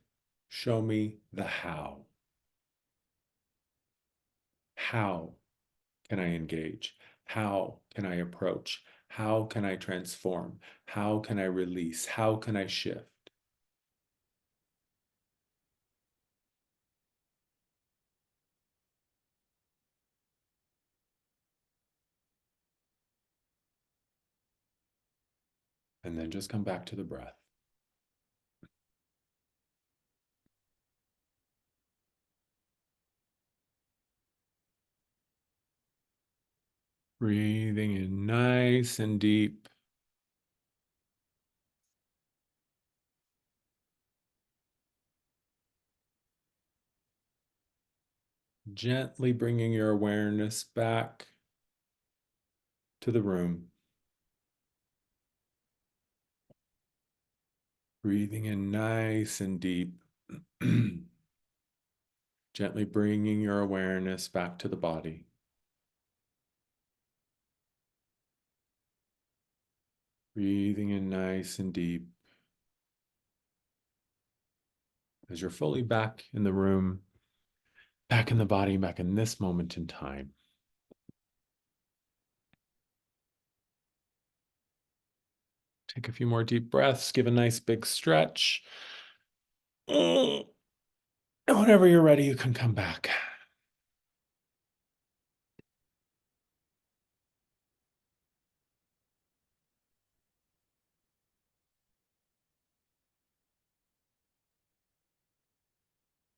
show me the how. How can I engage? How can I approach? How can I transform? How can I release? How can I shift? And then just come back to the breath. Breathing in nice and deep. Gently bringing your awareness back to the room. Breathing in nice and deep. Gently bringing your awareness back to the body. Breathing in nice and deep. As you're fully back in the room, back in the body, back in this moment in time. Take a few more deep breaths, give a nice big stretch. And whenever you're ready, you can come back.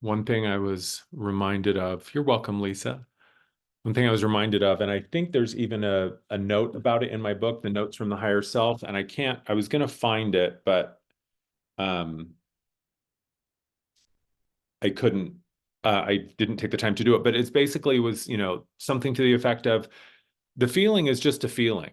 One thing I was reminded of, you're welcome, Lisa. One thing I was reminded of, and I think there's even a note about it in my book, The Notes from the Higher Self, and I was going to find it, but I couldn't, I didn't take the time to do it, but it's basically was, something to the effect of the feeling is just a feeling.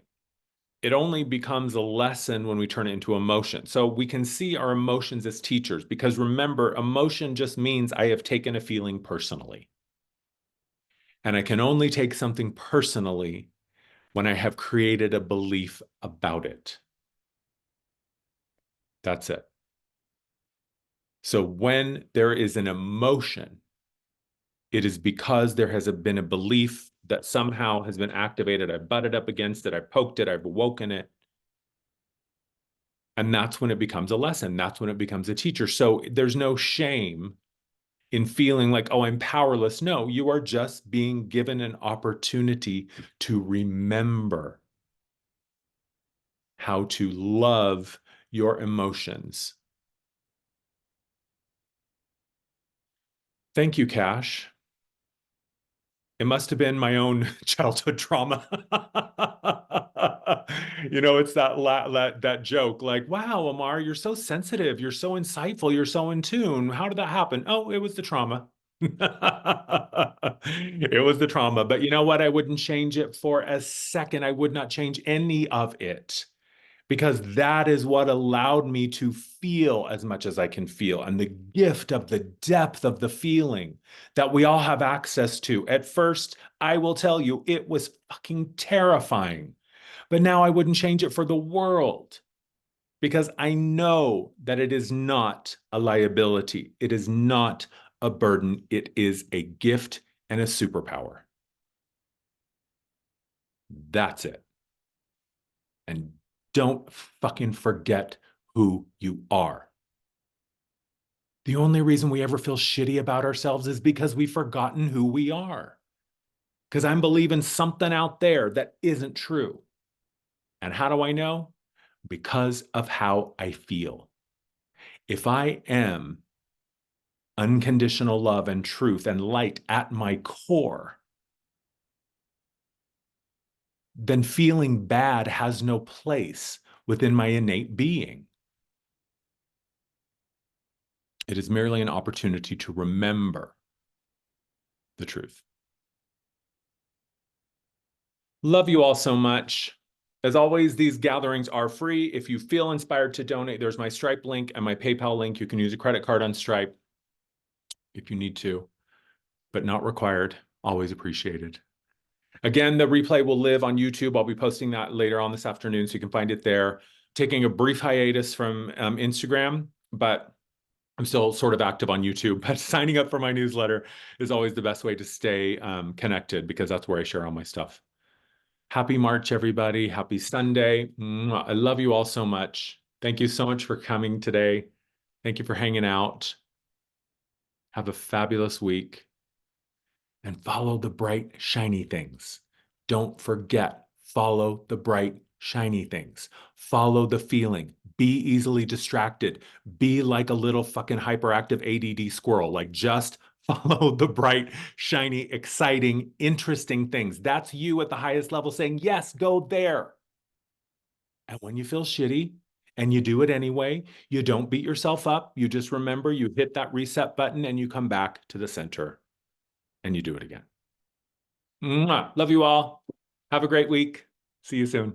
It only becomes a lesson when we turn it into emotion. So we can see our emotions as teachers, because remember, emotion just means I have taken a feeling personally. And I can only take something personally when I have created a belief about it. That's it. So when there is an emotion, it is because there has been a belief that somehow has been activated. I butted up against it. I poked it. I've awoken it. And that's when it becomes a lesson. That's when it becomes a teacher. So there's no shame in feeling like, oh, I'm powerless. No, you are just being given an opportunity to remember how to love your emotions. Thank you, Cash. It must have been my own childhood trauma. It's that joke like, wow, Amar, you're so sensitive, you're so insightful, you're so in tune. How did that happen? Oh, it was the trauma. It was the trauma. But you know what? I wouldn't change it for a second. I would not change any of it because that is what allowed me to feel as much as I can feel. And the gift of the depth of the feeling that we all have access to. At first, I will tell you, it was fucking terrifying. But now I wouldn't change it for the world because I know that it is not a liability. It is not a burden. It is a gift and a superpower. That's it. And don't fucking forget who you are. The only reason we ever feel shitty about ourselves is because we've forgotten who we are. Because I'm believing something out there that isn't true. And how do I know? Because of how I feel. If I am unconditional love and truth and light at my core, then feeling bad has no place within my innate being. It is merely an opportunity to remember the truth. Love you all so much. As always, these gatherings are free. If you feel inspired to donate, there's my Stripe link and my PayPal link. You can use a credit card on Stripe if you need to, but not required. Always appreciated. Again, the replay will live on YouTube. I'll be posting that later on this afternoon, so you can find it there. Taking a brief hiatus from Instagram, but I'm still sort of active on YouTube. But signing up for my newsletter is always the best way to stay connected because that's where I share all my stuff. Happy March, everybody. Happy Sunday. Mwah. I love you all so much. Thank you so much for coming today. Thank you for hanging out. Have a fabulous week and follow the bright, shiny things. Don't forget, follow the bright, shiny things. Follow the feeling. Be easily distracted. Be like a little fucking hyperactive ADD squirrel. Like just follow the bright, shiny, exciting, interesting things. That's you at the highest level saying, yes, go there. And when you feel shitty and you do it anyway, you don't beat yourself up. You just remember you hit that reset button and you come back to the center and you do it again. Mwah. Love you all. Have a great week. See you soon.